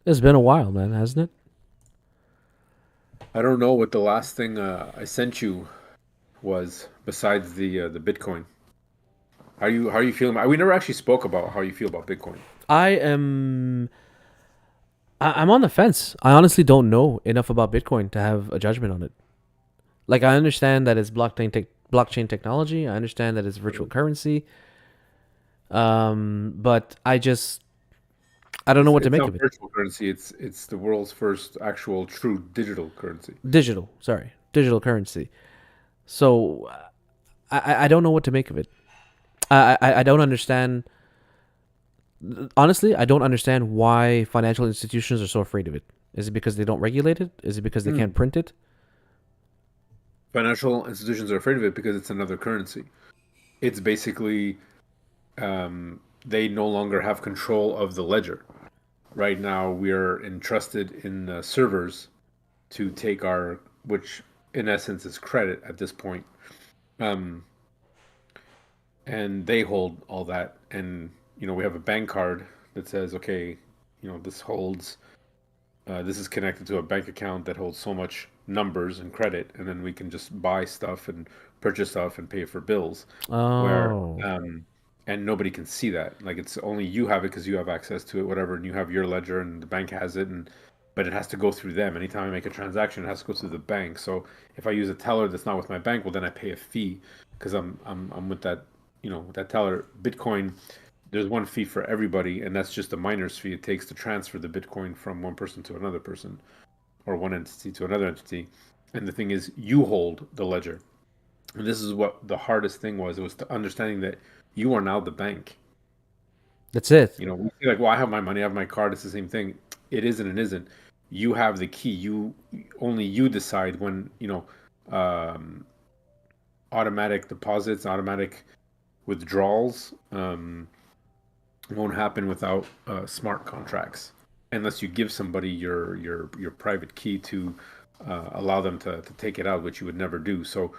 It's been a while, man, hasn't it? I don't know what the last thing I sent you was besides the Bitcoin. How you feeling? We never actually spoke about how you feel about Bitcoin. I am. I'm on the fence. I honestly don't know enough about Bitcoin to have a judgment on it. Like, I understand that it's blockchain technology. I understand that it's virtual Mhm. currency. But I don't know what to It's make not of it. virtual currency. It's the world's first actual true digital currency. Digital currency. So I don't know what to make of it. I don't understand. Honestly, I don't understand why financial institutions are so afraid of it. Is it because they don't regulate it? Is it because they Hmm. can't print it? Financial institutions are afraid of it because it's another currency. It's basically they no longer have control of the ledger. Right now, we are entrusted in servers to take our, which in essence is credit at this point. Um, and they hold all that. And we have a bank card that says, okay, this holds, this is connected to a bank account that holds so much numbers and credit, and then we can just buy stuff and purchase stuff and pay for bills. Where Oh, and nobody can see that. Like it's only you have it because you have access to it, whatever, and you have your ledger, and the bank has it, and but it has to go through them. Anytime I make a transaction, it has to go through the bank. So if I use a teller that's not with my bank, well, then I pay a fee because I'm with that, with that teller. Bitcoin, there's one fee for everybody, and that's just a miner's fee it takes to transfer the Bitcoin from one person to another person or one entity to another entity. And the thing is, you hold the ledger. And this is what the hardest thing was. It was to understanding that you are now the bank. that's it. We say like, well, I have my money, I have my card. It's the same thing. It isn't and isn't. You have the key. Only you decide when um, automatic deposits, automatic withdrawals won't happen without smart contracts, unless you give somebody your private key to allow them to take it out, which you would never do. So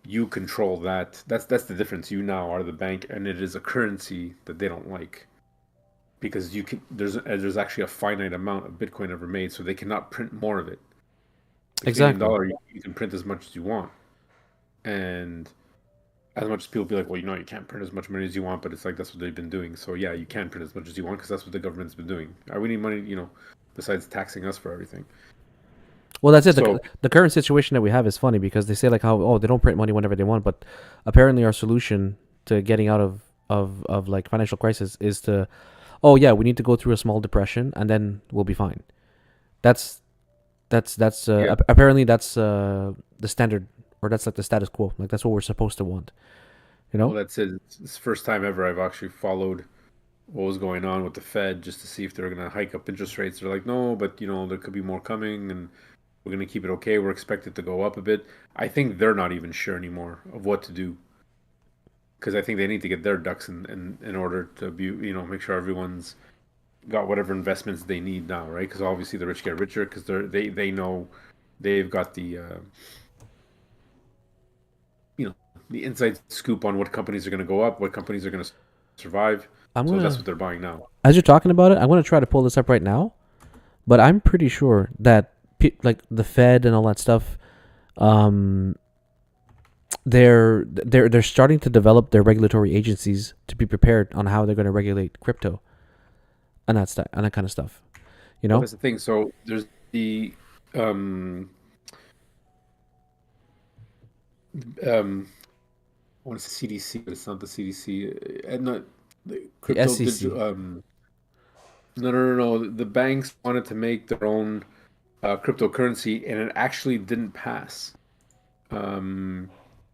you control that. That's the difference. You now are the bank, and it is a currency that they don't like because you can. There's actually a finite amount of Bitcoin ever made, so they cannot print more of it. The Canadian Exactly. dollar, you can print as much as you want, and as much as people be like, well, you can't print as much money as you want, but it's like that's what they've been doing. So yeah, you can print as much as you want because that's what the government's been doing. We need money, besides taxing us for everything. Well, that's it. So The current situation that we have is funny because they say like how they don't print money whenever they want, but apparently our solution to getting out of like financial crisis is to yeah, we need to go through a small depression and then we'll be fine. That's yeah, apparently that's the standard, or that's like the status quo. Like that's what we're supposed to want. You well, know? that's it. It's the first time ever I've actually followed what was going on with the Fed just to see if they're going to hike up interest rates. They're like, no, but there could be more coming, and we're going to keep it okay. We're expected to go up a bit. I think they're not even sure anymore of what to do because I think they need to get their ducks in order to be, make sure everyone's got whatever investments they need now, right? Because obviously the rich get richer because they know they've got you know the inside scoop on what companies are going to go up, what companies are going to survive. I'm So that's gonna what they're buying now. As you're talking about it, I'm gonna try to pull this up right now. But I'm pretty sure that like the Fed and all that stuff, um, they're starting to develop their regulatory agencies to be prepared on how they're going to regulate crypto and that kind of stuff. You Well, know? that's the thing. So there's the um um I want to say CDC, but it's not the CDC. And not the The crypto SEC. digital. No, no, no, no. The banks wanted to make their own cryptocurrency, and it actually didn't pass. Um,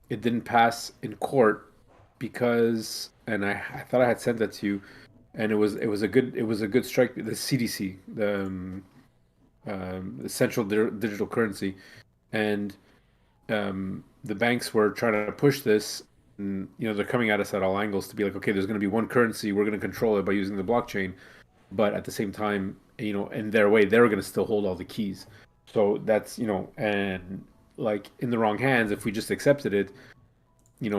it didn't pass in court because, and I thought I had sent that to you, and it was a good strike. The CDC, the Central Digital Currency, and the banks were trying to push this. And, they're coming at us at all angles to be like, okay, there's going to be one currency, we're going to control it by using the blockchain, but at the same time, in their way, they're going to still hold all the keys. So that's and like in the wrong hands, if we just accepted it,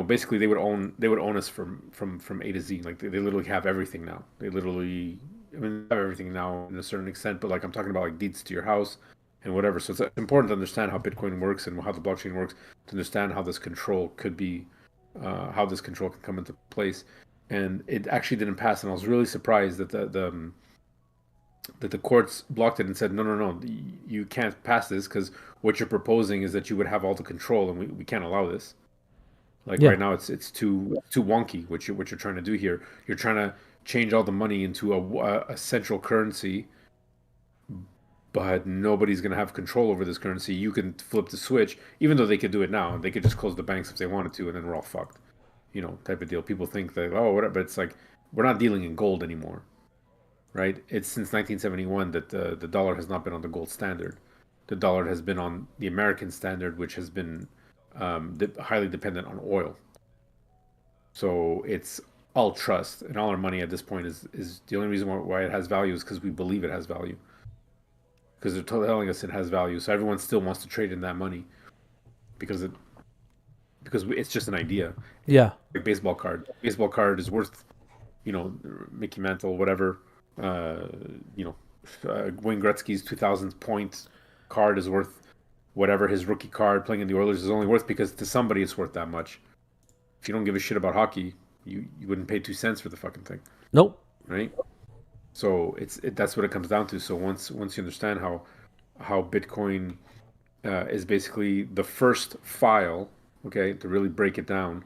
basically they would own us from A to Z. Like they literally have everything now. They literally I mean, they have everything now in a certain extent, but like I'm talking about like deeds to your house and whatever. So it's important to understand how Bitcoin works and how the blockchain works to understand how this control could be, how this control can come into place. And it actually didn't pass, and I was really surprised that the courts blocked it and said, no, no, no, you can't pass this because what you're proposing is that you would have all the control, and we can't allow this. Like Yeah. right now, it's too wonky. What you're trying to do here, you're trying to change all the money into a central currency, but nobody's going to have control over this currency. You can flip the switch, even though they could do it now. They could just close the banks if they wanted to, and then we're all fucked. Type of deal. People think that, oh, whatever, but it's like we're not dealing in gold anymore, right? It's since 1971 that the dollar has not been on the gold standard. The dollar has been on the American standard, which has been highly dependent on oil. So it's all trust, and all our money at this point is the only reason why it has value is because we believe it has value. Because they're telling us it has value, so everyone still wants to trade in that money because it's just an idea. Yeah. Like baseball card. Baseball card is worth, Mickey Mantle, whatever. Uh, you know, Wayne Gretzky's 2000 point card is worth whatever his rookie card playing in the Oilers is only worth because to somebody it's worth that much. If you don't give a shit about hockey, you wouldn't pay 2 cents for the fucking thing, Nope. right? So that's what it comes down to. So once you understand how Bitcoin is basically the first file, okay, to really break it down,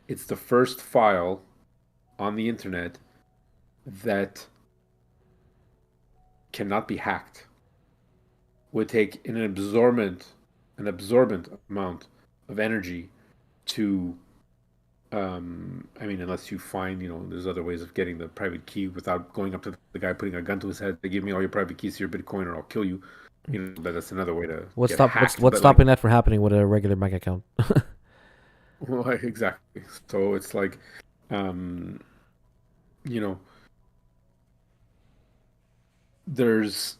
it's the first file on the internet that cannot be hacked. Would take an absorbent amount of energy to I mean, unless you find, there's other ways of getting the private key without going up to the guy putting a gun to his head. They give me all your private keys to your Bitcoin, or I'll kill you. That's another way to get What's hacked. what's But like, stopping that from happening with a regular bank account? well, exactly. So it's like, um, you know, there's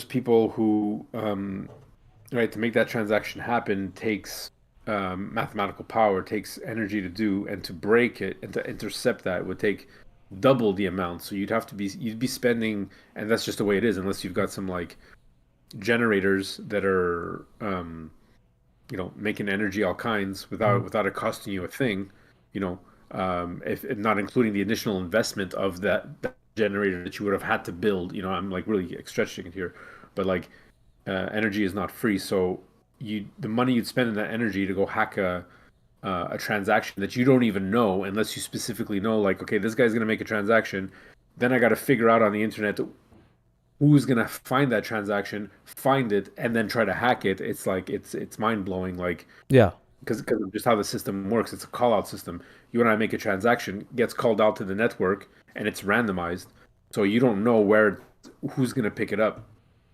people who, right, to make that transaction happen takes mathematical power, takes energy to do, and to break it and to intercept that would take double the amount. So you'd be spending, and that's just the way it is, unless you've got some like generators that are making energy all kinds Mhm. without it costing you a thing, if not including the additional investment of that generator that you would have had to build. I'm like really stretching it here, but like energy is not free. So the money you'd spend in that energy to go hack a transaction that you don't even know, unless you specifically know, like, okay, this guy's gonna make a transaction, then I got to figure out on the internet who's gonna find that transaction, find it, and then try to hack it. It's like it's mind blowing, like Yeah. because of just how the system works. It's a call out system. You and I make a transaction, gets called out to the network, and it's randomized, so you don't know who's gonna pick it up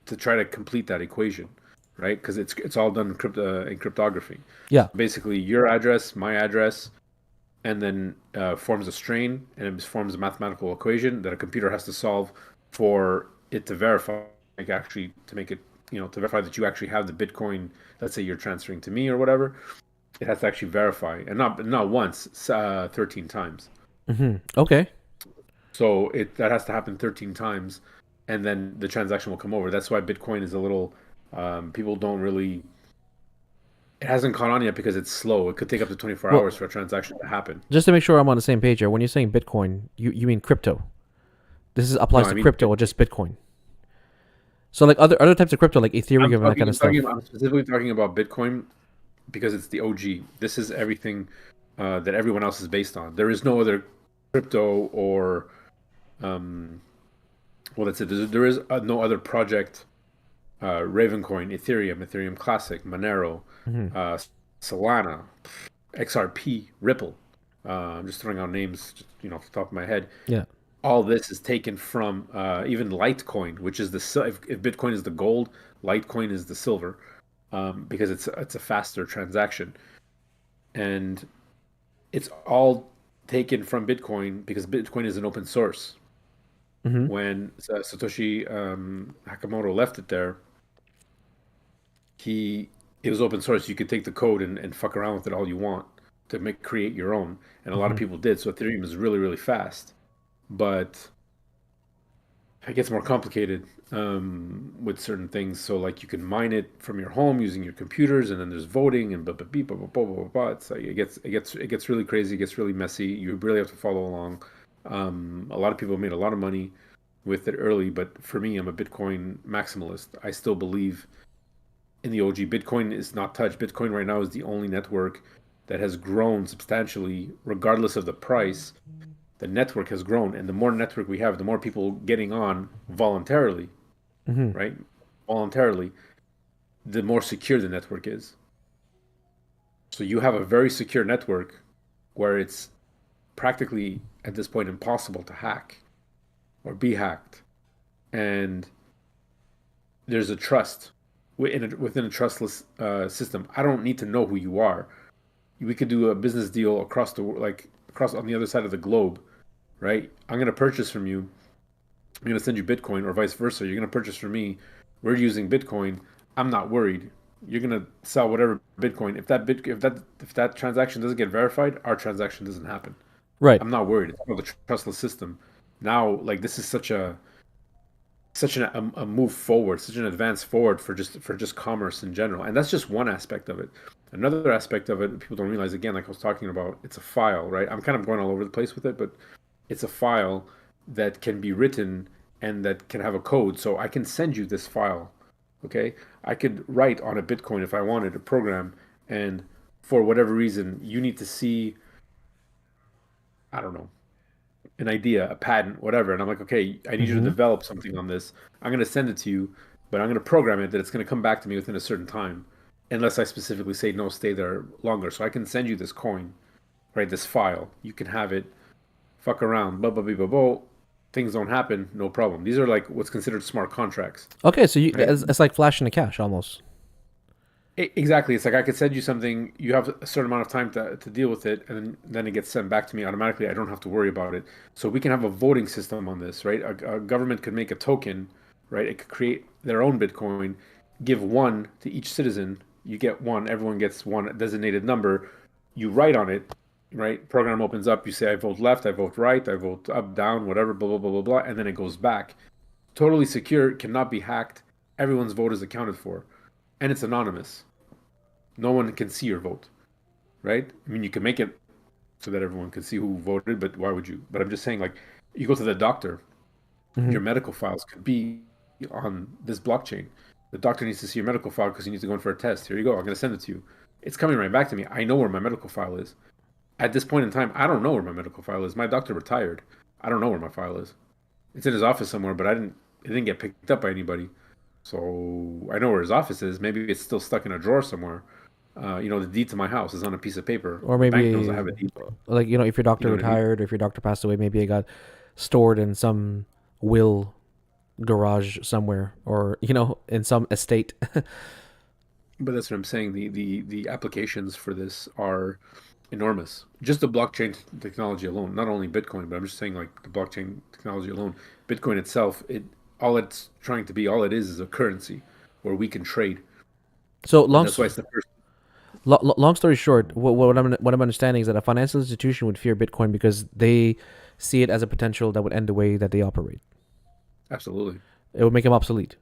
to try to complete that equation, right? Because it's all done in cryptography. Yeah. Basically, your address, my address, and then forms a strain, and it forms a mathematical equation that a computer has to solve for it to verify, like actually to make it, to verify that you actually have the Bitcoin. Let's say you're transferring to me or whatever. It has to actually verify, and not once, 13 times. Okay. So that has to happen 13 times, and then the transaction will come over. That's why Bitcoin is a little. People don't really. It hasn't caught on yet because it's slow. It could take up to 24 Well, hours for a transaction to happen. just to make sure I'm on the same page here, when you're saying Bitcoin, you mean crypto. This is No, applies I to mean, crypto or just Bitcoin. So like other types of crypto like Ethereum and that kind of stuff. I'm specifically talking about Bitcoin because it's the OG. This is everything that everyone else is based on. There is no other crypto or, um, well, that's it. There is no other project. Ravencoin, Ethereum Classic, Monero, Hmm. uh, Solana, XRP, Ripple. I'm just throwing out names, just, off the top of my head. Yeah. All this is taken from even Litecoin, which is if Bitcoin is the gold, Litecoin is the silver, because it's a faster transaction, and it's all taken from Bitcoin because Bitcoin is an open source. Hmm. When Satoshi Nakamoto left it there, he it was open source. You could take the code and fuck around with it all you want to create your own, and a lot of Hmm. people did. So Ethereum is really really fast, but it gets more complicated with certain things. So like you can mine it from your home using your computers, and then there's voting and blah blah blah blah blah blah blah. Blah. It's like it gets really crazy. It gets really messy. You really have to follow along. A lot of people made a lot of money with it early, but for me, I'm a Bitcoin maximalist. I still believe in the OG. Bitcoin is not touched. Bitcoin right now is the only network that has grown substantially, regardless of the price. The network has grown, and the more network we have, the more people getting on voluntarily, Hmm. right? Voluntarily, the more secure the network is. So you have a very secure network where it's practically at this point impossible to hack or be hacked. And there's a trust within a trustless system. I don't need to know who you are. We could do a business deal across like across on the other side of the globe, right? I'm going to purchase from you. I'm going to send you Bitcoin or vice versa. You're going to purchase from me. We're using Bitcoin. I'm not worried. You're going to sell whatever Bitcoin. If that transaction doesn't get verified, our transaction doesn't happen. Right. I'm not worried. It's called the trustless system. Now, like this is such a move forward, such an advance forward for just commerce in general, and that's just one aspect of it. Another aspect of it, people don't realize again, like I was talking about, it's a file, right? I'm kind of going all over the place with it, but it's a file that can be written and that can have a code. So I can send you this file, okay? I could write on a Bitcoin if I wanted a program, and for whatever reason, you need to see, I don't know, an idea, a patent, whatever. And I'm like, okay, I need you to Hmm. develop something on this. I'm going to send it to you, but I'm going to program it that it's going to come back to me within a certain time, unless I specifically say no, stay there longer. So I can send you this coin, right? This file. You can have it, fuck around, blah blah blah blah blah. Things don't happen, no problem. These are like what's considered smart contracts, Okay, so right? it's like flashing the cash almost. Exactly. It's like I could send you something, you have a certain amount of time to deal with it, and then it gets sent back to me automatically. I don't have to worry about it. So we can have a voting system on this, right? A government could make a token, right? It could create their own Bitcoin, give one to each citizen. You get one, everyone gets one designated number. You write on it, right? Program opens up, you say, I vote left, I vote right, I vote up, down, whatever, blah, blah, blah, blah, blah, and then it goes back. Totally secure, cannot be hacked. Everyone's vote is accounted for, and it's anonymous. No one can see your vote, right? I mean, you can make it so that everyone can see who voted, but why would you? But I'm just saying, like, you go to the doctor, Hmm. your medical files could be on this blockchain. The doctor needs to see your medical file because you need to go in for a test. Here you go. I'm going to send it to you. It's coming right back to me. I know where my medical file is. At this point in time, I don't know where my medical file is. My doctor retired. I don't know where my file is. It's in his office somewhere, but it didn't get picked up by anybody. So I know where his office is. Maybe it's still stuck in a drawer somewhere. The deed to my house is on a piece of paper. Or The bank knows I maybe have a deed. like if your You doctor know what I mean? retired or if your doctor passed away, maybe it got stored in some will garage somewhere, or in some estate. But that's what I'm saying. The applications for this are enormous. Just the blockchain technology alone, not only Bitcoin, but I'm just saying like the blockchain technology alone. Bitcoin itself, all it's trying to be, all it is a currency where we can trade, So and that's why it's the first. long story short, what I'm understanding is that a financial institution would fear Bitcoin because they see it as a potential that would end the way that they operate. Absolutely, It would make them obsolete.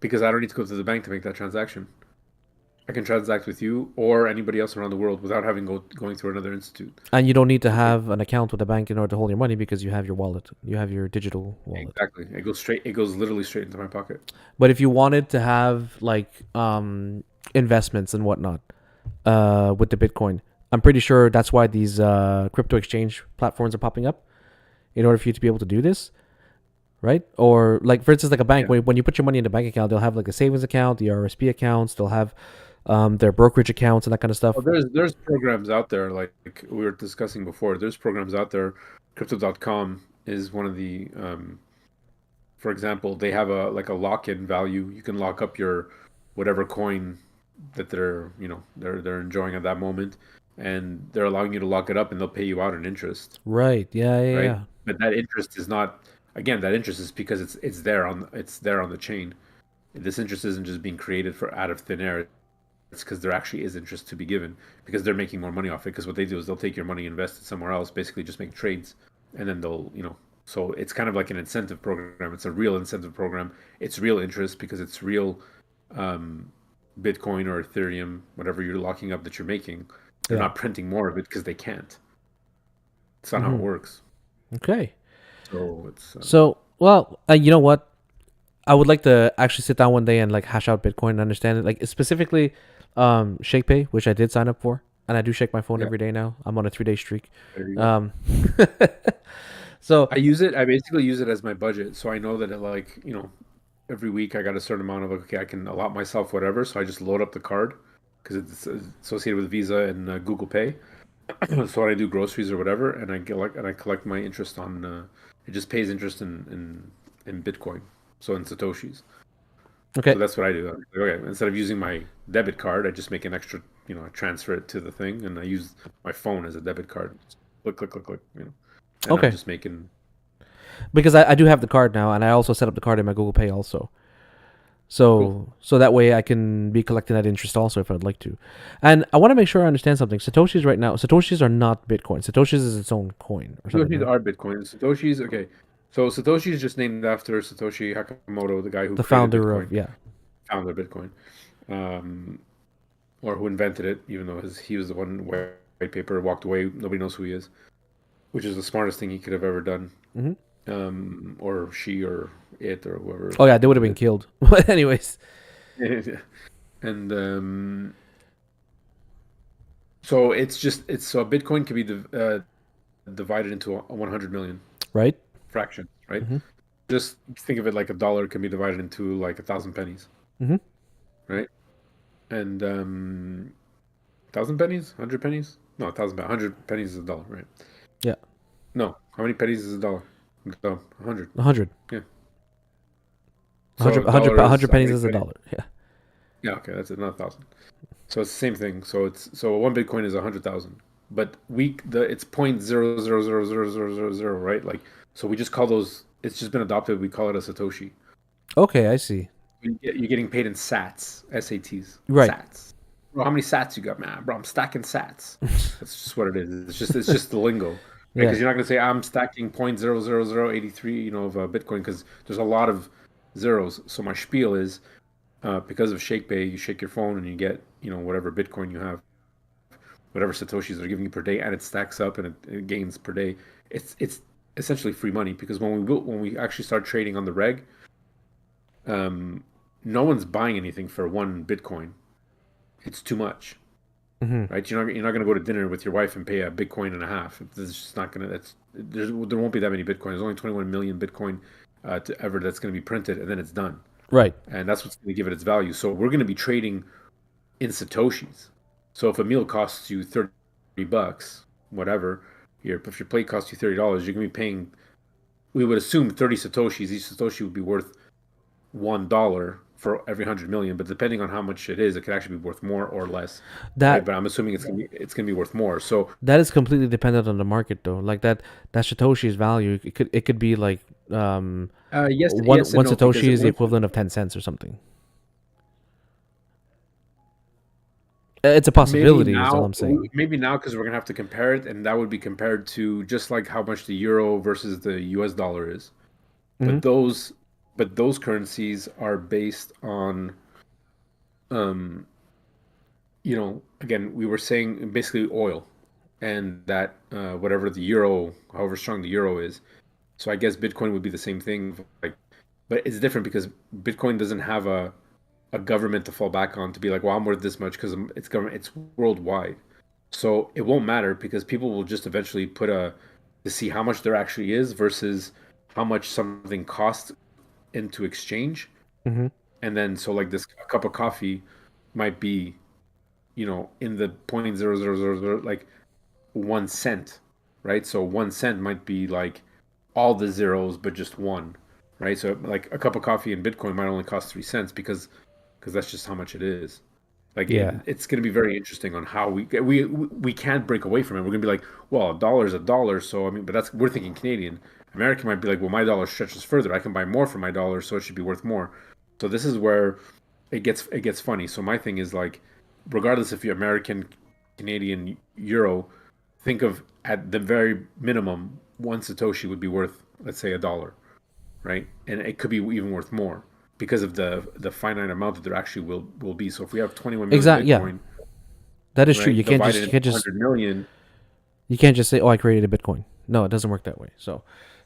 because I don't need to go to the bank to make that transaction. I can transact with you or anybody else around the world without having going through another institute. And you don't need to Okay. have an account with a bank in order to hold your money because you have your wallet. You have your digital wallet. Exactly. It goes straight. It goes literally straight into my pocket. But if you wanted to have like investments and whatnot with the Bitcoin, I'm pretty sure that's why these crypto exchange platforms are popping up in order for you to be able to do this, right? Or like for instance, like a bank, Yeah. when you put your money in a bank account, they'll have like a savings account, the RSP accounts, they'll have their brokerage accounts and that kind of Well, stuff. there's programs out there like we were discussing before. There's programs out there. Crypto.com is one of the. For example, they have a lock-in value. You can lock up your whatever coin that they're enjoying at that moment, and they're allowing you to lock it up, and they'll pay you out an interest, Right. Yeah. Yeah. right? Yeah. But that interest is not. Again, that interest is because it's there on the chain. This interest isn't just being created for out of thin air. It's because there actually is interest to be given because they're making more money off it. Because what they do is they'll take your money, invest it somewhere else, basically just make trades, and then they'll So it's kind of like an incentive program. It's a real incentive program. It's real interest because it's real um, Bitcoin or Ethereum, whatever you're locking up that you're making. They're Yeah. not printing more of it because they can't. It's not how it Hmm. works. Okay. So it's So, well, you know what? I would like to actually sit down one day and like hash out Bitcoin and understand it. Like specifically, ShakePay, which I did sign up for, and I do shake my phone yeah. every day now. I'm on a 3 day streak. There you go. Um, so I use it. I basically use it as my budget, so I know that it like every week I got a certain amount of like, okay, I can allot myself whatever. So I just load up the card because it's associated with Visa and Google Pay. So when I do groceries or whatever, and I get like and I collect my interest on it just pays interest in Bitcoin, so in Satoshis. okay, So that's what I do. I'm like, okay, instead of using my debit card, I just make an extra, I transfer it to the thing, and I use my phone as a debit card. Just click, click, click, click, and I'm okay, just making. because I do have the card now, and I also set up the card in my Google Pay also. Cool. So that way I can be collecting that interest also if I'd like to. And I want to make sure I understand something. Satoshis right now, Satoshis are not Bitcoin. Satoshis is its own coin or something, Satoshis right? are Bitcoin. Satoshis, okay. So Satoshi is just named after Satoshi Nakamoto, the guy who The created founder Bitcoin, of yeah. founder of Bitcoin, um, or who invented it, even though he was the one white paper walked away. Nobody knows who he is, which is the smartest thing he could have ever done. Hmm. Or she or it or whoever Oh yeah, they would have been did killed. But anyways, it. And so so Bitcoin can be divided into 100 million right? fractions, right? Hmm. Just think of it like a dollar can be divided into like 1,000 pennies, Hmm. right? And 1,000 pennies, 100 pennies? No, 100 pennies is a dollar, right? Yeah, No, how many pennies is a dollar? No, 100. 100. Yeah. A So hundred, a a hundred, dollar a is hundred how pennies many is a pennies? dollar. Yeah. Yeah, okay, that's it, not 1,000. So it's the same thing. So one Bitcoin is 100,000, but it's point zero zero zero zero zero zero zero, right? Like so we just call those. It's just been adopted. We call it a Satoshi. Okay, I see. You're getting paid in Sats, SATs, Right. Sats. Bro, how many Sats you got, man? Bro, I'm stacking Sats. That's just what it is. It's just the lingo, right? Yeah. Because you're not gonna say I'm stacking point zero zero zero 83, of Bitcoin, because there's a lot of zeros. So my spiel is because of ShakePay, you shake your phone and you get whatever Bitcoin you have, whatever satoshis they're giving you per day, and it stacks up and it gains per day. It's essentially free money because when we actually start trading on the reg, um, no one's buying anything for one Bitcoin. It's too much, Hmm. right? You're not going to go to dinner with your wife and pay a Bitcoin and a half. It's just not going to. There won't be that many Bitcoin. There's only 21 million Bitcoin that's going to be printed, and then it's done. Right. And that's what's going to give it its value. So we're going to be trading in satoshis. So if a meal costs you $30, whatever, if your plate costs you $30, you're gonna be paying. We would assume 30 satoshis. Each satoshi would be worth $1 for every 100 million, but depending on how much it is, it could actually be worth more or less, right? That But I'm assuming it's gonna be worth more. So that is completely dependent on the market though. Like that Satoshi's value, it could be like yes, one yes and one no because Satoshi it is the went. equivalent of 10 cents or something. It's a Maybe possibility, is all now, I'm saying. maybe now because we're gonna have to compare it, and that would be compared to just like how much the euro versus the U.S. dollar is. Hmm. But those currencies are based on um again we were saying basically oil, and that whatever the euro, however strong the euro is. So I guess Bitcoin would be the same thing, like, but it's different because Bitcoin doesn't have a government to fall back on to be like, well, I'm worth this much because it's worldwide. So it won't matter because people will just eventually put a to see how much there actually is versus how much something costs into exchange. Hmm. And then so like this a cup of coffee might be, in the point zero zero zero zero like 1 cent, right? So 1 cent might be like all the zeros but just one, right? So like a cup of coffee in Bitcoin might only cost 3 cents because that's just how much it is. Like Yeah. it's going to be very interesting on how we can't break away from it. We're going to be like, well, a dollar is a dollar, so I mean, but that's we're thinking Canadian. American might be like, well, my dollar stretches further. I can buy more for my dollar, so it should be worth more. So this is where it gets funny. So my thing is like, regardless if you're American, Canadian, Euro, think of at the very minimum one satoshi would be worth let's say $1, right? And it could be even worth more because of the finite amount that there actually will be. So if we have 21 million Exactly. Yeah, Bitcoin, that is true. right, divided into 100 million, You can't just say, "Oh, I created a Bitcoin." No, it doesn't work that way. So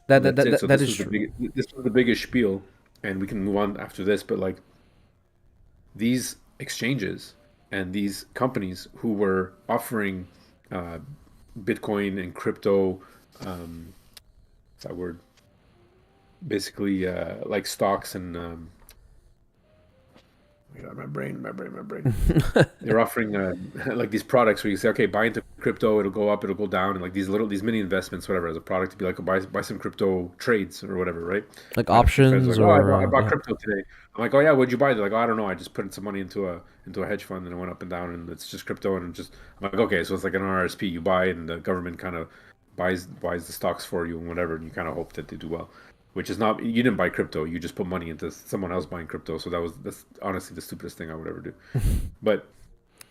that that that's that, it. that, So that is true. this was the biggest spiel, and we can move on after this. But like these exchanges and these companies who were offering uh, Bitcoin and crypto, what's that word? Basically, like stocks and my brain. They're offering like these products where you say, okay, buy into crypto, it'll go up, it'll go down, and like these mini investments, whatever, as a product to be like, oh, buy some crypto trades or whatever, right? Like I had a few friends options like, oh, I or bought yeah. crypto today. I'm like, oh yeah, what'd you buy? They're like, oh, I don't know, I just put some money into a hedge fund and it went up and down, and it's just crypto, and just I'm like, okay, so it's like an RSP, you buy it, and the government kind of buys the stocks for you and whatever, and you kind of hope that they do well. Which is not, you didn't buy crypto, you just put money into someone else buying crypto. So that's honestly the stupidest thing I would ever do. But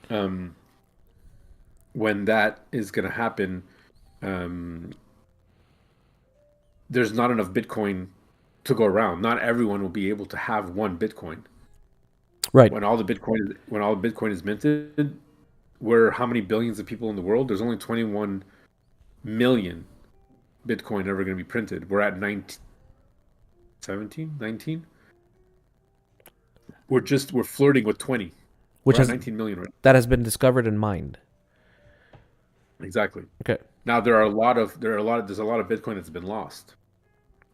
um, when that is going to happen, um, there's not enough Bitcoin to go around. Not everyone will be able to have one Bitcoin. Right. When all the Bitcoin is minted, we're how many billions of people in the world? There's only 21 million Bitcoin ever going to be printed. We're at 19, 17, 19. We're flirting with 20. Which We're at has 19 million right that has been discovered and mined. now. Exactly. Okay. Now there's a lot of Bitcoin that's been lost.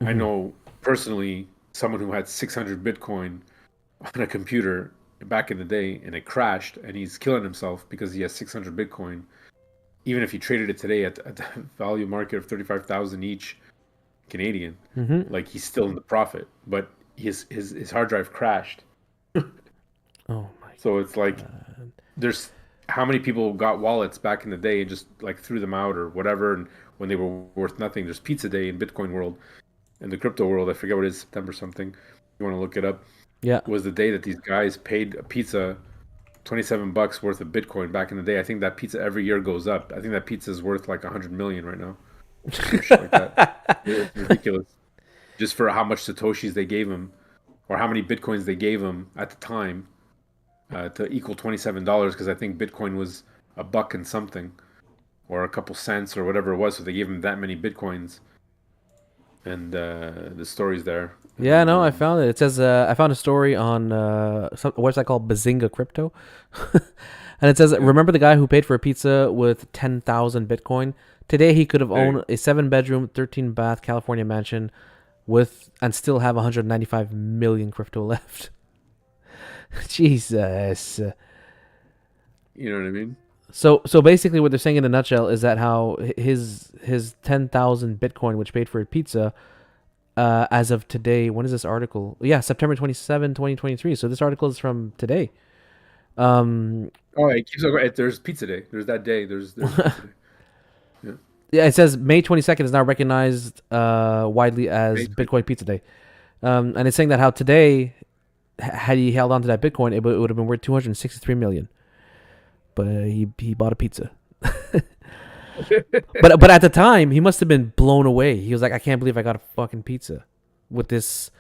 I Hmm. know personally someone who had 600 Bitcoin on a computer back in the day and it crashed and he's killing himself because he has 600 Bitcoin. Even if he traded it today at the value market of 35,000 each Canadian, Hmm. like he's still in the profit, but his hard drive crashed. Oh my So it's like god. there's how many people got wallets back in the day and just like threw them out or whatever, and when they were worth nothing. There's pizza day in Bitcoin world, in the crypto world. I forget what it is, September something. You want to look it up? Yeah. Was the day that these guys paid a pizza $27 worth of Bitcoin back in the day. I think that pizza every year goes up. I think that pizza is worth like 100 million right now, or shit like that. It's ridiculous. Just for how much satoshis they gave him, or how many bitcoins they gave him at the time to equal $27. Because I think Bitcoin was a buck and something, or a couple cents, or whatever it was. So they gave him that many bitcoins, and the story's there. Yeah, And no, I found it. It says I found a story on a website called Bazinga Crypto, and it says, yeah, remember the guy who paid for a pizza with 10,000 Bitcoin? Today he could have there you owned a 7 bedroom, 13 bath California mansion with and still have 195 million crypto left. Jesus. you know what I mean? So basically, what they're saying in a nutshell is that how his 10,000 Bitcoin, which paid for a pizza, as of today, when is this article? Yeah, September 27, 2023. So this article is from today. Um, Oh, it keeps on going. There's pizza day. There's that day. There's pizza day. Yeah, yeah, it says May 22nd is now recognized widely May as 20. Bitcoin Pizza Day. And it's saying that how today, had he held on to that Bitcoin, it would have been worth 263 million. But he bought a pizza. But at the time, he must have been blown away. He was like, I can't believe I got a fucking pizza with this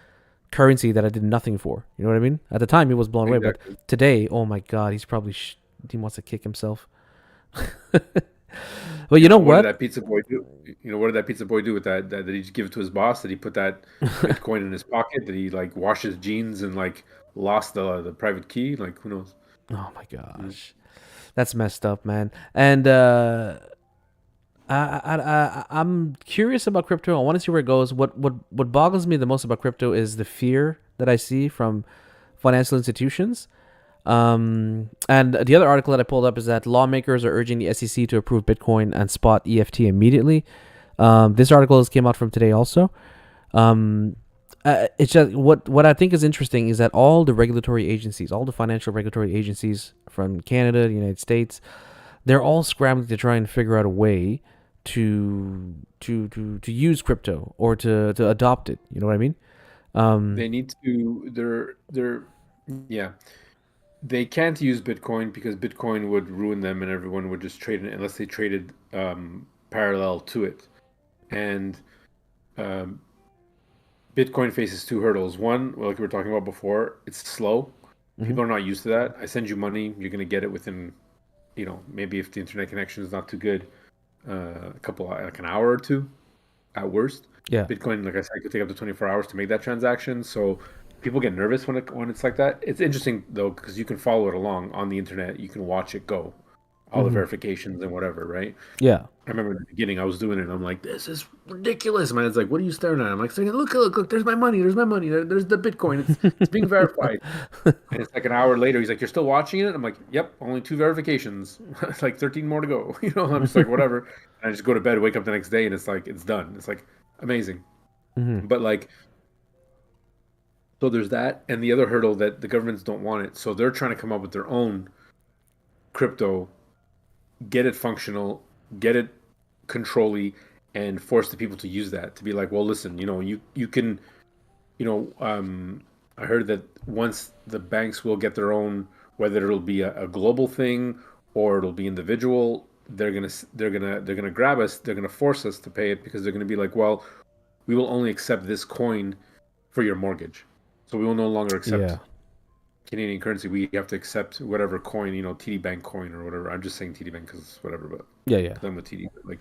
currency that I did nothing for. You know what I mean? At the time, he was blown away. But Exactly. today, oh my god, he's probably he wants to kick himself. But you You know know, what did what? that pizza boy do? You know, what did that pizza boy do with that? Did he just give it to his boss? Did he put that Bitcoin in his pocket? Did he like wash his jeans and like lost the private key? Like who knows? Oh my Yeah. gosh, that's messed up, man. And I'm curious about crypto. I want to see where it goes. What boggles me the most about crypto is the fear that I see from financial institutions. And the other article that I pulled up is that lawmakers are urging the SEC to approve Bitcoin and spot EFT immediately. This article came out from today also. Um, it's just what I think is interesting is that all the regulatory agencies, all the financial regulatory agencies from Canada, the United States, they're all scrambling to try and figure out a way to use crypto or to adopt it. You know what I mean? They need to. They're yeah. They can't use Bitcoin because Bitcoin would ruin them, and everyone would just trade it unless they traded parallel to it. And um, Bitcoin faces two hurdles. One, like we were talking about before, it's slow. Hmm. People are not used to that. I send you money, you're gonna get it within, maybe if the internet connection is not too good, a couple like an hour or two at worst. Yeah. Bitcoin, like I said, could take up to 24 hours to make that transaction. So people get nervous when it's like that. It's interesting though because you can follow it along on the internet. You can watch it go, all the Hmm. verifications and whatever, right? Yeah. I remember in the beginning I was doing it and I'm like, this is ridiculous. Man, it's like, what are you staring at? I'm like, saying, look, look, look, there's my money. There's my money. There's the Bitcoin. It's being verified. And it's like an hour later, he's like, you're still watching it? I'm like, yep, only two verifications. It's like 13 more to go. I'm just like, whatever. And I just go to bed, wake up the next day, and it's like, it's done. It's like amazing. Hmm. But like, so there's that. And the other hurdle that the governments don't want it. So they're trying to come up with their own crypto, get it functional, get it controlly, and force the people to use that to be like, well, listen, you can, you know, um, I heard that once the banks will get their own, whether it'll be a global thing or it'll be individual, they're gonna grab us, they're gonna force us to pay it because they're gonna be like, well, we will only accept this coin for your mortgage, so we will no longer accept Yeah. Canadian currency. We have to accept whatever coin, TD Bank coin or whatever. I'm just saying TD Bank because whatever, but Yeah. Yeah. them with TD, but like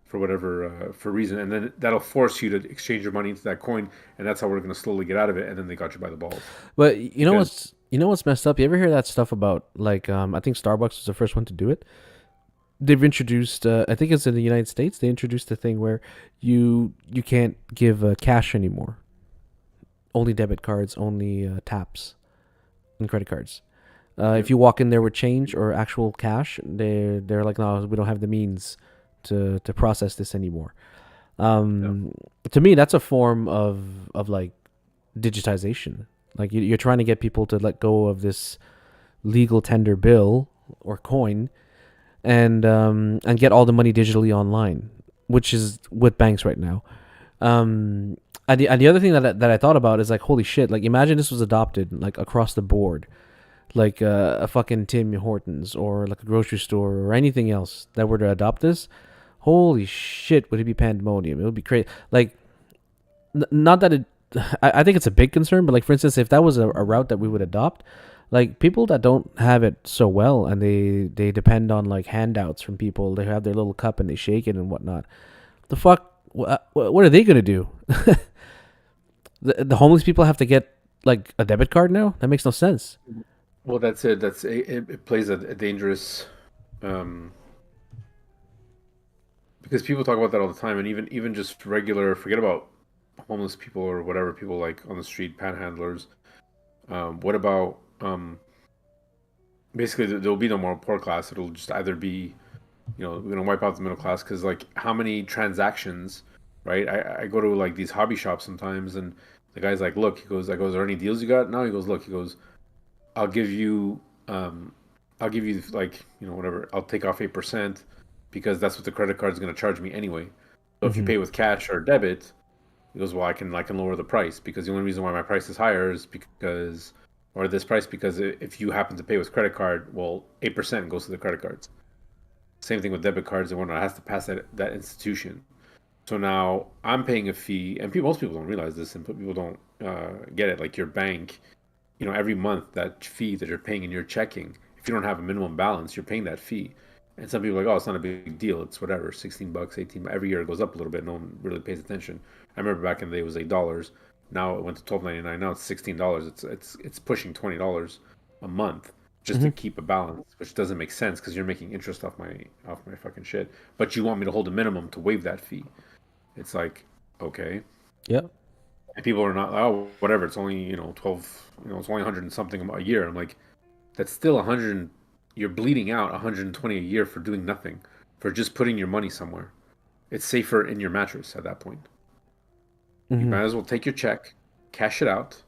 for whatever for reason, and then that'll force you to exchange your money into that coin, and that's how we're going to slowly get out of it. And then they got you by the balls But because you know what's messed up? You ever hear that stuff about like I think Starbucks was the first one to do it. They've introduced I think it's in the United States. They introduced a thing where you can't give cash anymore. Only debit cards, only taps and credit cards. yeah, If you walk in there with change or actual cash, they're like, no, we don't have the means to process this anymore. yeah, Um, to me, that's a form of like digitization. Like you're trying to get people to let go of this legal tender bill or coin and get all the money digitally online, which is with banks right now. And the other thing that I thought about is like, holy shit! Like, imagine this was adopted like across the board, like a fucking Tim Hortons or like a grocery store or anything else that were to adopt this. Holy shit! Would it be pandemonium? It would be crazy. Like, not that it. I think it's a big concern, but like for instance, if that was a route that we would adopt, like people that don't have it so well and they depend on like handouts from people, they have their little cup and they shake it and whatnot. The fuck? What are they gonna do? The homeless people have to get like a debit card now. That makes no sense. well, that's it. It plays a dangerous um, because people talk about that all the time, and even just regular, forget about homeless people or whatever people like on the street, panhandlers. What about basically there'll be no more poor class. It'll just either be we're gonna wipe out the middle class because like how many transactions, right? I go to like these hobby shops sometimes, and the guy's like, look, he goes, I goes, are there any deals you got? No, he goes, look, he goes, I'll give you, um, I'll give you like whatever. I'll take off 8% because that's what the credit card's gonna charge me anyway. So if you Mm-hmm. pay with cash or debit, he goes, well, I can lower the price because the only reason why my price is higher is because or this price because if you happen to pay with credit card, well, 8% goes to the credit cards. Same thing with debit cards and whatnot. It has to pass that institution. So now I'm paying a fee, and most people don't realize this, and people don't get it. Like your bank, every month that fee that you're paying in your checking, if you don't have a minimum balance, you're paying that fee. And some people are like, oh, it's not a big deal. It's whatever, 16 bucks, 18. Every year it goes up a little bit. No one really pays attention. I remember back in the day it was $8. Now it went to 12.99. Now it's $16. It's pushing $20 a month just to Mm-hmm. keep a balance, which doesn't make sense because you're making interest off my fucking shit. But you want me to hold a minimum to waive that fee. It's like, okay. Yep. And people are not, oh, whatever. It's only, 12, it's only 100 and something a year. I'm like, that's still 100. You're bleeding out 120 a year for doing nothing, for just putting your money somewhere. It's safer in your mattress at that point. You Mm-hmm. might as well take your check, cash it out,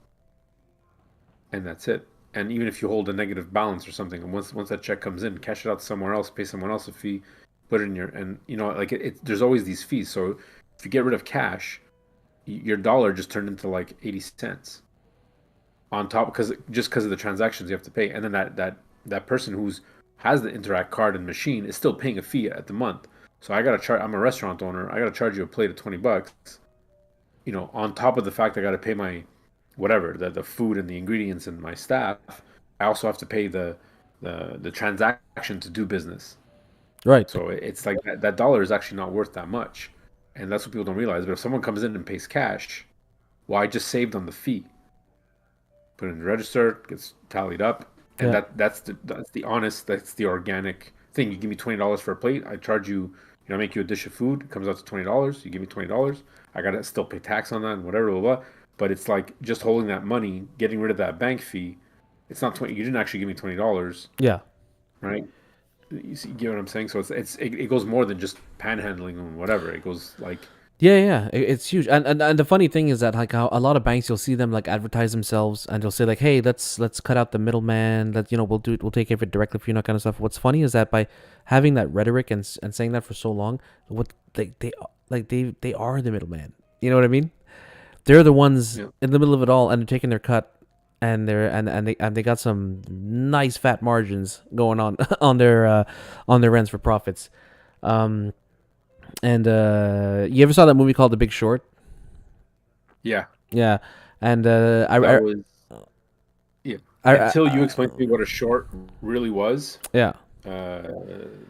and that's it. And even if you hold a negative balance or something, and once that check comes in, cash it out somewhere else, pay someone else a fee, put it in your, and like there's always these fees. So if you get rid of cash, your dollar just turned into like 80 cents on top because of the transactions you have to pay, and then that person who's has the Interact card and machine is still paying a fee at the month. So I gotta charge. I'm a restaurant owner. I gotta charge you a plate of $20, on top of the fact I got to pay my whatever the food and the ingredients and my staff, I also have to pay the transaction to do business. Right. So it's like that dollar is actually not worth that much, and that's what people don't realize. But if someone comes in and pays cash, well, I just saved on the fee. Put it in the register, gets tallied up, and Yeah. that's the honest, that's the organic thing. You give me $20 for a plate, I charge you, I make you a dish of food, it comes out to $20. You give me $20, I gotta still pay tax on that and whatever, blah, blah, blah. But it's like just holding that money, getting rid of that bank fee. It's not 20. You didn't actually give me $20, Yeah. right? You get what I'm saying? So it goes more than just panhandling and whatever. It goes like Yeah, yeah, it's huge, and the funny thing is that like how a lot of banks you'll see them like advertise themselves, and they'll say like, hey, let's cut out the middleman. That we'll take care of it directly for you, that kind of stuff. What's funny is that by having that rhetoric and saying that for so long, what they are the middleman. You know what I mean? They're the ones yeah, in the middle of it all, and they're taking their cut, and they got some nice fat margins going on on their rents for profits. Um, and you ever saw that movie called The Big Short? yeah. Yeah, and That was yeah. I Until you explained to me what a short really was. yeah, Uh,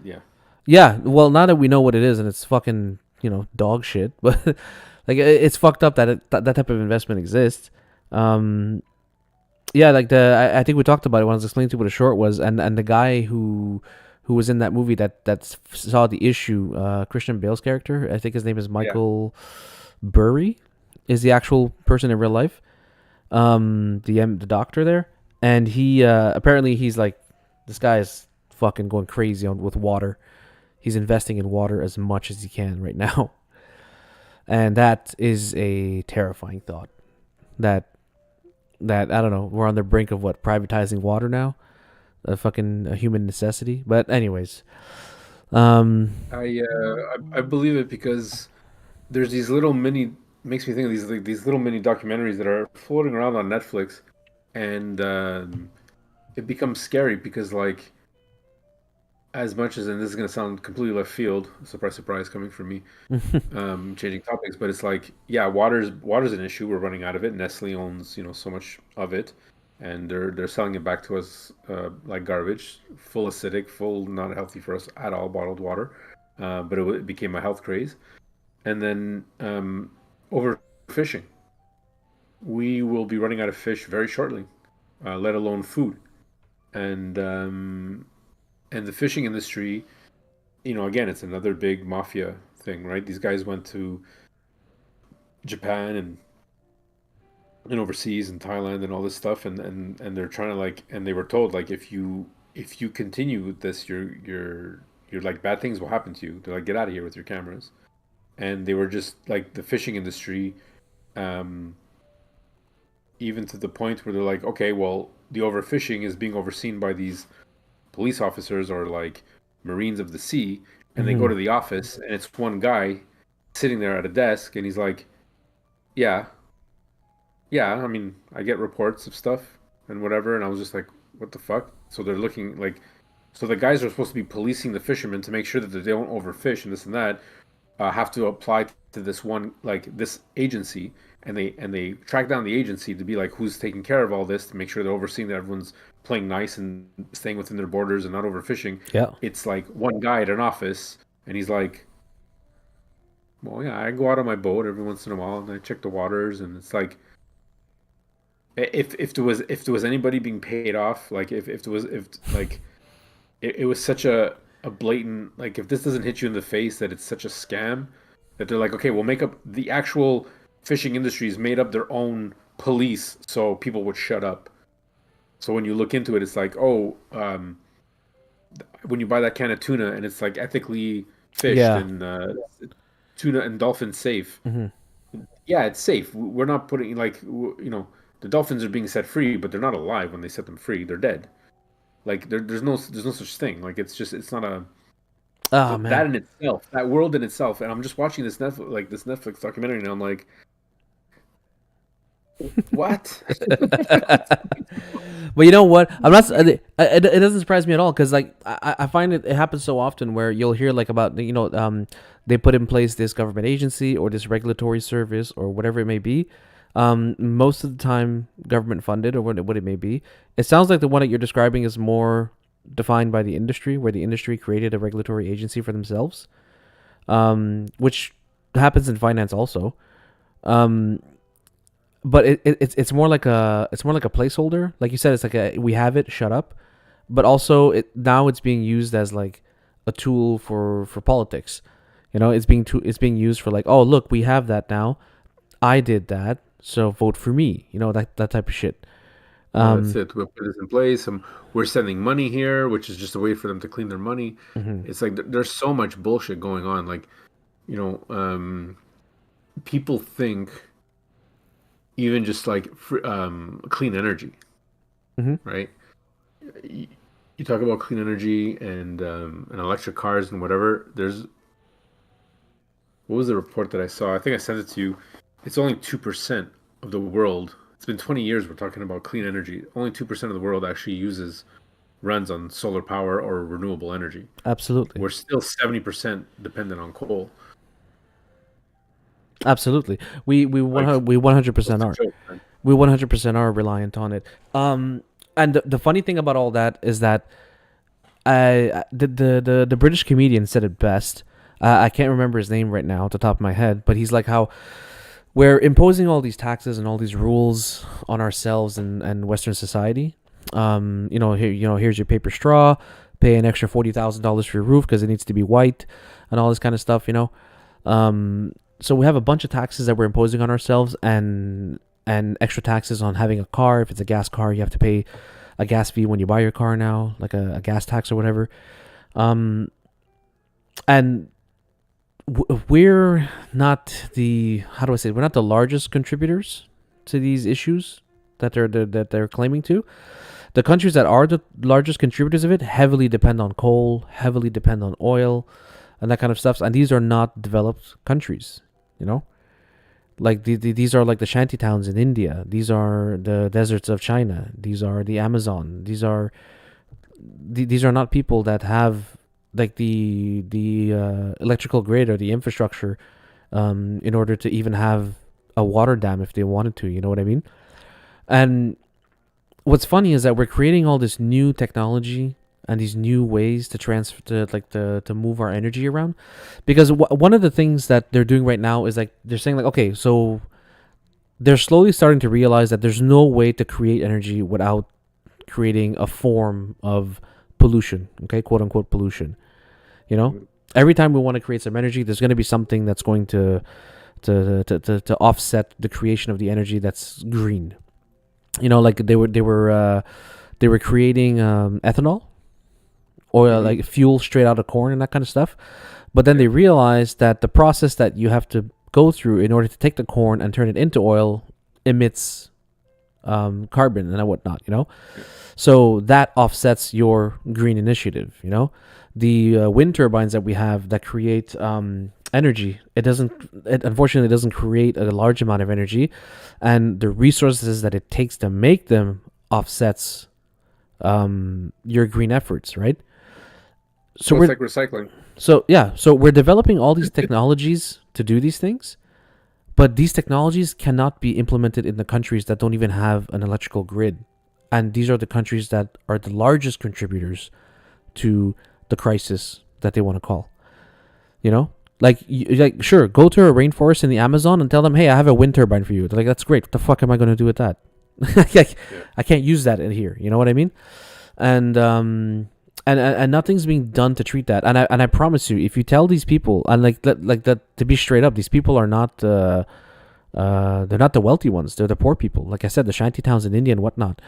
yeah, yeah. Well, now that we know what it is, and it's fucking dog shit, but like it's fucked up that that type of investment exists. Um, yeah, like I think we talked about it when I was explaining to you what a short was, and the guy who was in that movie that saw the issue, Christian Bale's character, I think his name is yeah, Michael Burry, is the actual person in real life. The doctor there, and he apparently he's like, this guy is fucking going crazy with water. He's investing in water as much as he can right now, and that is a terrifying thought. That I don't know. We're on the brink of what, privatizing water now, a human necessity. But anyways, um, I believe it because there's these little mini makes me think of these little mini documentaries that are floating around on Netflix, and it becomes scary because like as much as, and this is gonna sound completely left field, surprise surprise coming from me, changing topics, but it's like, yeah, water's an issue. We're running out of it. Nestle owns, so much of it, and they're selling it back to us like garbage, full acidic, full not healthy for us at all, bottled water. But it became a health craze, and then overfishing. We will be running out of fish very shortly, let alone food, and the fishing industry. Again, it's another big mafia thing, right? These guys went to Japan and overseas and Thailand and all this stuff, and they're trying to like, and they were told like, if you continue with this, you're like, bad things will happen to you. They're like, get out of here with your cameras. And they were just like, the fishing industry, um, even to the point where they're like, okay, well, the overfishing is being overseen by these police officers or like Marines of the Sea, and they go mhm. to the office and it's one guy sitting there at a desk, and he's like, yeah, yeah, I mean, I get reports of stuff and whatever, and I was just like, what the fuck? So they're looking like, so the guys are supposed to be policing the fishermen to make sure that they don't overfish and this and that, have to apply to this one, like this agency, and they track down the agency to be like, who's taking care of all this, to make sure they're overseeing that everyone's playing nice and staying within their borders and not overfishing. Yeah. It's like one guy at an office, and he's like, well, yeah, I go out on my boat every once in a while and I check the waters, and it's like, if there was anybody being paid off, like if there was, if like it was such a blatant, like, if this doesn't hit you in the face that it's such a scam, that they're like, okay, we'll make up, the actual fishing industries made up their own police so people would shut up. So when you look into it, it's like, oh, when you buy that can of tuna and it's like ethically fished Yeah. and tuna and dolphin safe, Hmm. yeah, it's safe. We're not putting like, the dolphins are being set free, but they're not alive when they set them free. They're dead. Like there's no such thing. Like it's not a, Oh so that man. in itself, that world in itself, and I'm just watching this Netflix documentary, and I'm like, what? But you know what? I'm not. It doesn't surprise me at all because like I find it happens so often where you'll hear like about they put in place this government agency or this regulatory service or whatever it may be. Most of the time, government funded or what it may be. It sounds like the one that you're describing is more defined by the industry, where the industry created a regulatory agency for themselves, which happens in finance also. Um, but it's more like a placeholder. Like you said, it's like we have it, shut up. But also, now it's being used as like a tool for politics. It's being used for like, oh look, we have that now. I did that, so vote for me. That type of shit. That's it. We'll put this in place. We're sending money here, which is just a way for them to clean their money. Mhm. It's like there's so much bullshit going on. Like, people think even just like clean energy, Mhm. right? You talk about clean energy and electric cars and whatever. What was the report that I saw? I think I sent it to you. It's only 2% of the world. It's been 20 years we're talking about clean energy. Only 2% of the world actually runs on solar power or renewable energy. Absolutely. We're still 70% dependent on coal. Absolutely. We Like, we 100% what's are. the joke, man? We 100% are reliant on it. And the funny thing about all that is that the British comedian said it best. I can't remember his name right now at the top of my head, but he's like how we're imposing all these taxes and all these rules on ourselves and Western society. Here's your paper straw. Pay an extra $40,000 for your roof because it needs to be white, and all this kind of stuff. So we have a bunch of taxes that we're imposing on ourselves, and extra taxes on having a car. If it's a gas car, you have to pay a gas fee when you buy your car now, like a gas tax or whatever. And we're not we're not the largest contributors to these issues that they're claiming to. The countries that are the largest contributors of it heavily depend on coal, heavily depend on oil, and that kind of stuff. And these are not developed countries, like these are like the shanty towns in India. These are the deserts of China. These are the Amazon. These are not people that have like the electrical grid or the infrastructure in order to even have a water dam if they wanted to. You know what I mean? And what's funny is that we're creating all this new technology and these new ways to transfer to move our energy around, because one of the things that they're doing right now is like they're saying like, okay, so they're slowly starting to realize that there's no way to create energy without creating a form of pollution, okay, quote unquote pollution. Every time we want to create some energy, there's going to be something that's going to offset the creation of the energy that's green. Like they were creating ethanol, oil, like fuel straight out of corn and that kind of stuff. But then they realized that the process that you have to go through in order to take the corn and turn it into oil emits carbon and whatnot. So that offsets your green initiative. The wind turbines that we have that create energy, it unfortunately doesn't create a large amount of energy, and the resources that it takes to make them offsets your green efforts, right? So it's like recycling. So we're developing all these technologies to do these things, but these technologies cannot be implemented in the countries that don't even have an electrical grid, and these are the countries that are the largest contributors to the crisis that they want to call. Like sure, go to a rainforest in the Amazon and tell them, hey, I have a wind turbine for you. They're like, that's great. What the fuck am I going to do with that? I can't use that in here. You know what I mean? And nothing's being done to treat that. And I promise you, if you tell these people, and like that, to be straight up, these people are not they're not the wealthy ones. They're the poor people. Like I said, the shanty towns in India and whatnot.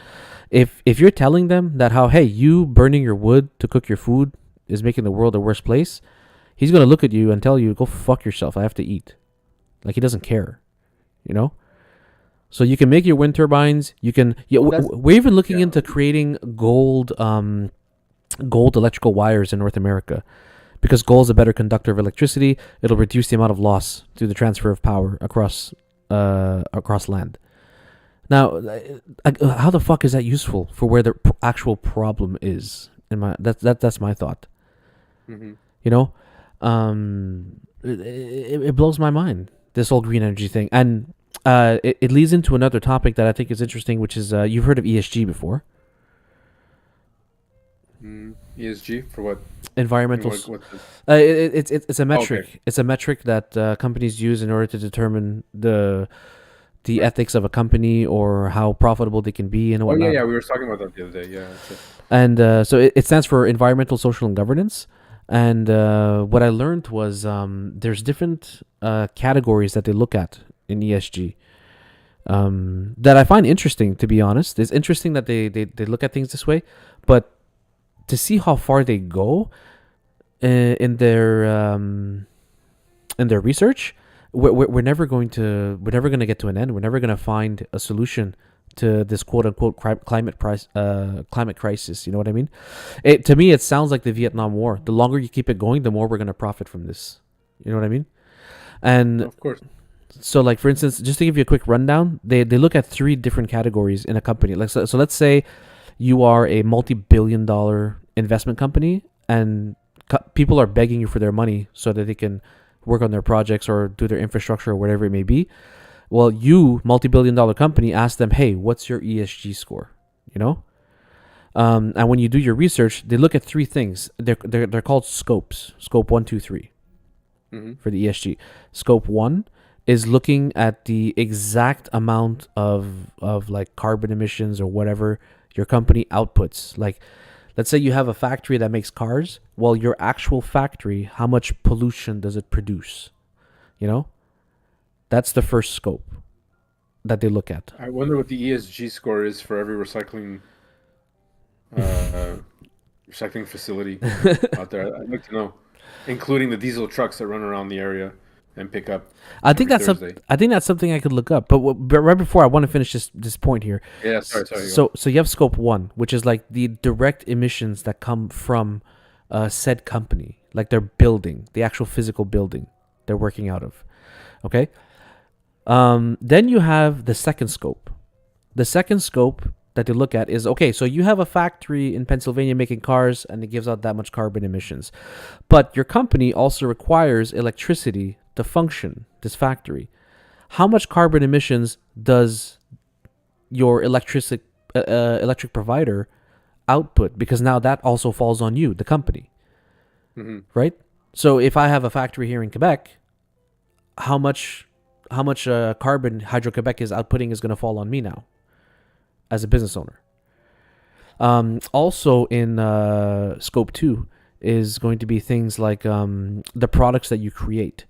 If you're telling them that how, hey, you burning your wood to cook your food is making the world a worse place, he's gonna look at you and tell you, go fuck yourself. I have to eat. Like he doesn't care. So you can make your wind turbines. You can. We're even looking into creating gold electrical wires in North America, because gold is a better conductor of electricity. It'll reduce the amount of loss through the transfer of power across land. Now, how the fuck is that useful for where the actual problem is? That's my thought. Mm-hmm. It blows my mind, this whole green energy thing. And it leads into another topic that I think is interesting, which is you've heard of ESG before. ESG for what? Environmental. What's the... It's a Oh, okay. metric. It's a metric that companies use in order to determine the Right. ethics of a company or how profitable they can be and Oh yeah, whatnot. yeah. We were talking about that the other day. Yeah. That's it. And so it stands for environmental, social, and governance. And what I learned was there's different categories that they look at in ESG that I find interesting, to be honest. It's interesting that they look at things this way, but to see how far they go in their research, we're never going to get to an end. We're never going to find a solution to this quote unquote climate crisis. You know what I mean? To me, it sounds like the Vietnam War. The longer you keep it going, the more we're going to profit from this. You know what I mean? And Of course. so, like for instance, just to give you a quick rundown, they look at three different categories in a company. Like so let's say you are a multi-billion-dollar investment company, and people are begging you for their money so that they can work on their projects or do their infrastructure or whatever it may be. Well, you, multi-billion-dollar company, ask them, hey, what's your ESG score? You know? And when you do your research, they look at three things. They're called scopes. Scope 1, 2, 3 Hmm. for the ESG. Scope 1 is looking at the exact amount of like carbon emissions or whatever your company outputs. Like, let's say you have a factory that makes cars. Well, your actual factory, how much pollution does it produce? You know? That's the first scope that they look at. I wonder what the ESG score is for every uh, recycling facility out there. I'd like to know, including the diesel trucks that run around the area and pick up I think every that's Thursday. I think that's something I could look up. But right before I want to finish this point here. Yeah, sorry, go. So you have scope 1, which is like the direct emissions that come from said company, like their building, the actual physical building they're working out of. Okay. Then you have the second scope. The second scope that they look at is, okay, so you have a factory in Pennsylvania making cars and it gives out that much carbon emissions. But your company also requires electricity to function this factory. How much carbon emissions does your electric provider output? Because now that also falls on you, the company, Hmm. right? So if I have a factory here in Quebec, how much carbon Hydro Quebec is outputting is going to fall on me now as a business owner. Also in scope 2 is going to be things like the products that you create.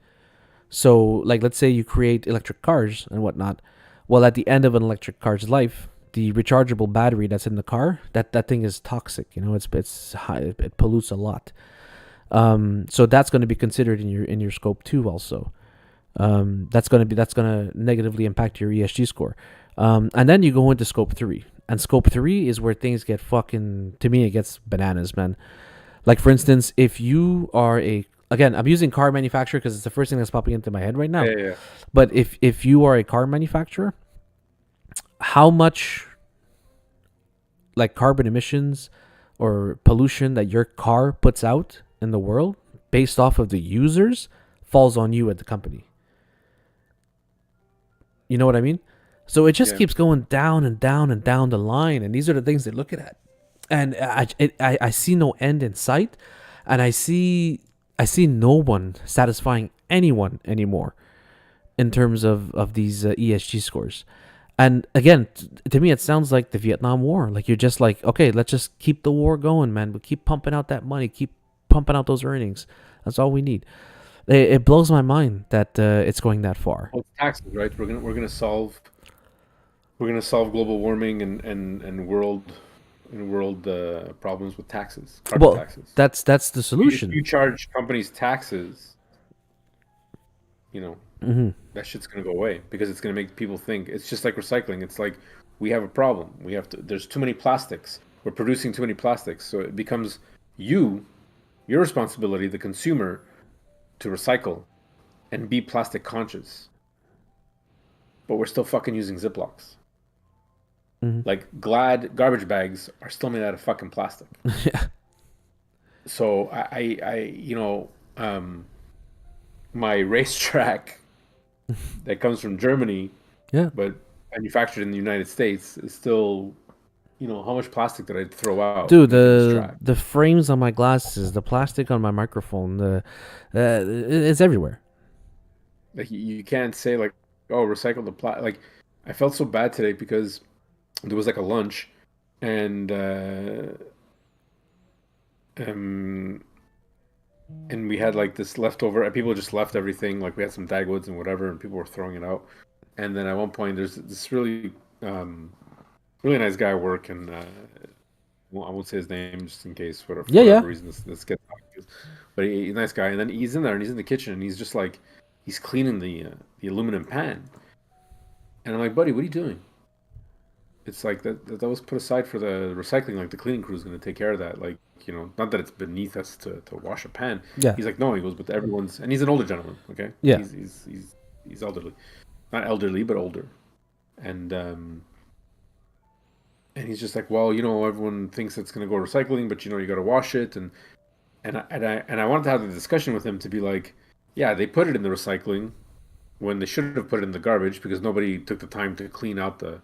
So, like, let's say you create electric cars and whatnot. Well, at the end of an electric car's life, the rechargeable battery that's in the car, that thing is toxic. You know, it's high, it pollutes a lot. So that's going to be considered in your scope 2 also. That's gonna negatively impact your ESG score. And then you go into scope 3, and scope 3 is where things get fucking, to me, it gets bananas, man. Like for instance, if you are again, I'm using car manufacturer because it's the first thing that's popping into my head right now. Yeah. But if you are a car manufacturer, how much like carbon emissions or pollution that your car puts out in the world based off of the users falls on you at the company. You know what I mean? So it just Yeah. keeps going down and down and down the line, and these are the things they look at, and I see no end in sight, and I see no one satisfying anyone anymore in terms of these ESG scores. And again, to me, it sounds like the Vietnam War. Like you're just like, okay, let's just keep the war going, man. But keep pumping out that money, keep pumping out those earnings. That's all we need. It blows my mind that it's going that far. Well, it's taxes, right? We're gonna solve global warming and world problems with taxes, carbon Well, taxes. that's the If solution. you charge companies taxes, you know, Hmm. that shit's gonna go away because it's gonna make people think. It's just like recycling. It's like we have a problem. There's too many plastics. We're producing too many plastics, so it becomes your responsibility, the consumer, to recycle and be plastic conscious. But we're still fucking using Ziplocs. Hmm. Like Glad garbage bags are still made out of fucking plastic. Yeah. So I my racetrack that comes from Germany, Yeah. but manufactured in the United States, is still, how much plastic did I throw out Dude, making this the track? the frames on my glasses, the plastic on my microphone, it's everywhere. Like you can't say like, oh, recycle the plastic. Like I felt so bad today because there was like a lunch, and um, and we had like this leftover. People just left everything. Like we had some Dagwoods and whatever, and people were throwing it out. And then at one point, there's this um, really nice guy at work, and well, I won't say his name just in case, Yeah, for yeah. whatever reason this gets. But he's a nice guy, and then he's in there and he's in the kitchen and he's just like he's cleaning the aluminum pan, and I'm like, buddy, what are you doing? It's like that was put aside for the recycling. Like the cleaning crew is going to take care of that. Like not that it's beneath us to wash a pan. Yeah. He's like, no. He goes, but everyone's, and he's an older gentleman. Okay, Yeah. he's elderly, not elderly but older, and and he's just like, well, everyone thinks it's going to go recycling, but you got to wash it, and I wanted to have the discussion with him to be like, yeah, they put it in the recycling when they should have put it in the garbage because nobody took the time to clean out the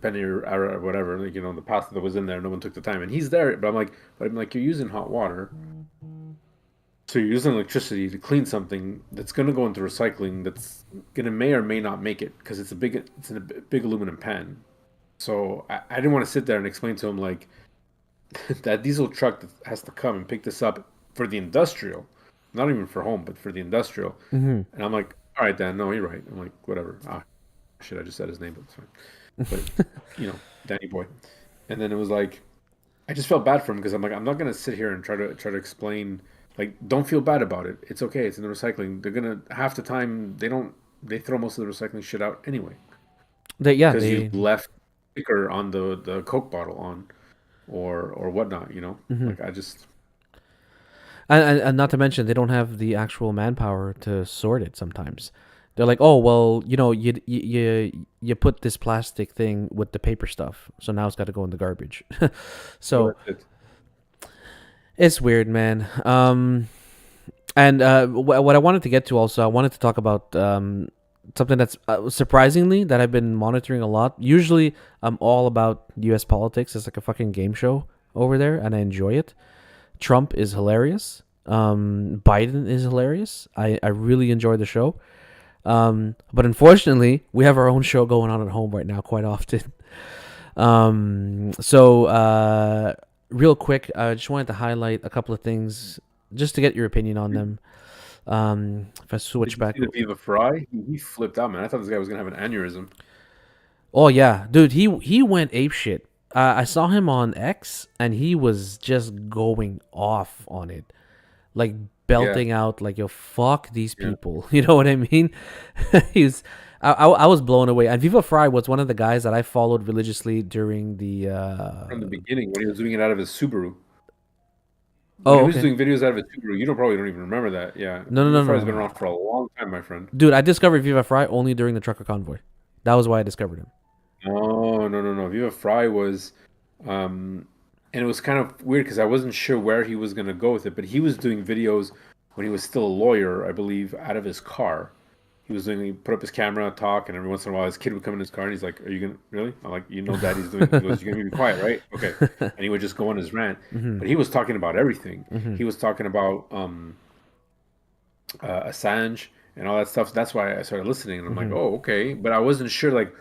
penny or whatever, like, the pasta that was in there. No one took the time, and he's there. But I'm like, you're using hot water, so you're using electricity to clean something that's going to go into recycling. That's going to may or may not make it because it's in a big aluminum pan. So I didn't want to sit there and explain to him like that diesel truck that has to come and pick this up for the industrial, not even for home, but for the industrial. Hmm. And I'm like, all right, Dan, no, you're right. I'm like, whatever. Ah, shit, I just said his name, but it's fine. But Danny boy. And then it was like, I just felt bad for him because I'm like, I'm not gonna sit here and try to explain. Like, don't feel bad about it. It's okay. It's in the recycling. They're gonna half the time they throw most of the recycling shit out anyway Yeah, because you they. left sticker on the Coke bottle on or whatnot. Hmm. Like I just And not to mention they don't have the actual manpower to sort it. Sometimes they're like, oh well, you put this plastic thing with the paper stuff, so now it's got to go in the garbage. well, So that's it. it's weird, man. And what I wanted to get to also, I wanted to talk about something that's surprisingly that I've been monitoring a lot. Usually, I'm all about U.S. politics. It's like a fucking game show over there, and I enjoy it. Trump is hilarious. Biden is hilarious. I really enjoy the show. But unfortunately, we have our own show going on at home right now quite often. So real quick, I just wanted to highlight a couple of things just to get your opinion on them. If I Did switch you back. see the Viva Fry? He flipped out, man. I thought this guy was gonna have an aneurysm. Oh yeah, dude, he went ape shit. I saw him on X, and he was just going off on it, like Yeah, belting out like, "Yo, fuck these yeah. people." You know what I mean? He's. I was blown away. And Viva Fry was one of the guys that I followed religiously during the. From the beginning when he was doing it out of his Subaru. When Oh, he was okay. doing videos out of his Subaru, you probably don't even remember that. Yeah, No, no, Viva no, Fry's been no, around for a long time, my friend. dude. I discovered Viva Fry only during the trucker convoy. That was why I discovered him. No, no, no, no. Viva Fry was, um, and it was kind of weird because I wasn't sure where he was gonna go with it. But he was doing videos when he was still a lawyer, I believe, out of his car. He put up his camera, talk, and every once in a while his kid would come in his car and he's like, "Are you gonna really?" I'm like, Daddy's doing it. He goes, "You're gonna be quiet, right?" Okay. And he would just go on his rant. Hmm. But he was talking about everything. Hmm. He was talking about Assange and all that stuff. So that's why I started listening, and I'm like, Hmm. "Oh, okay." But I wasn't sure, like,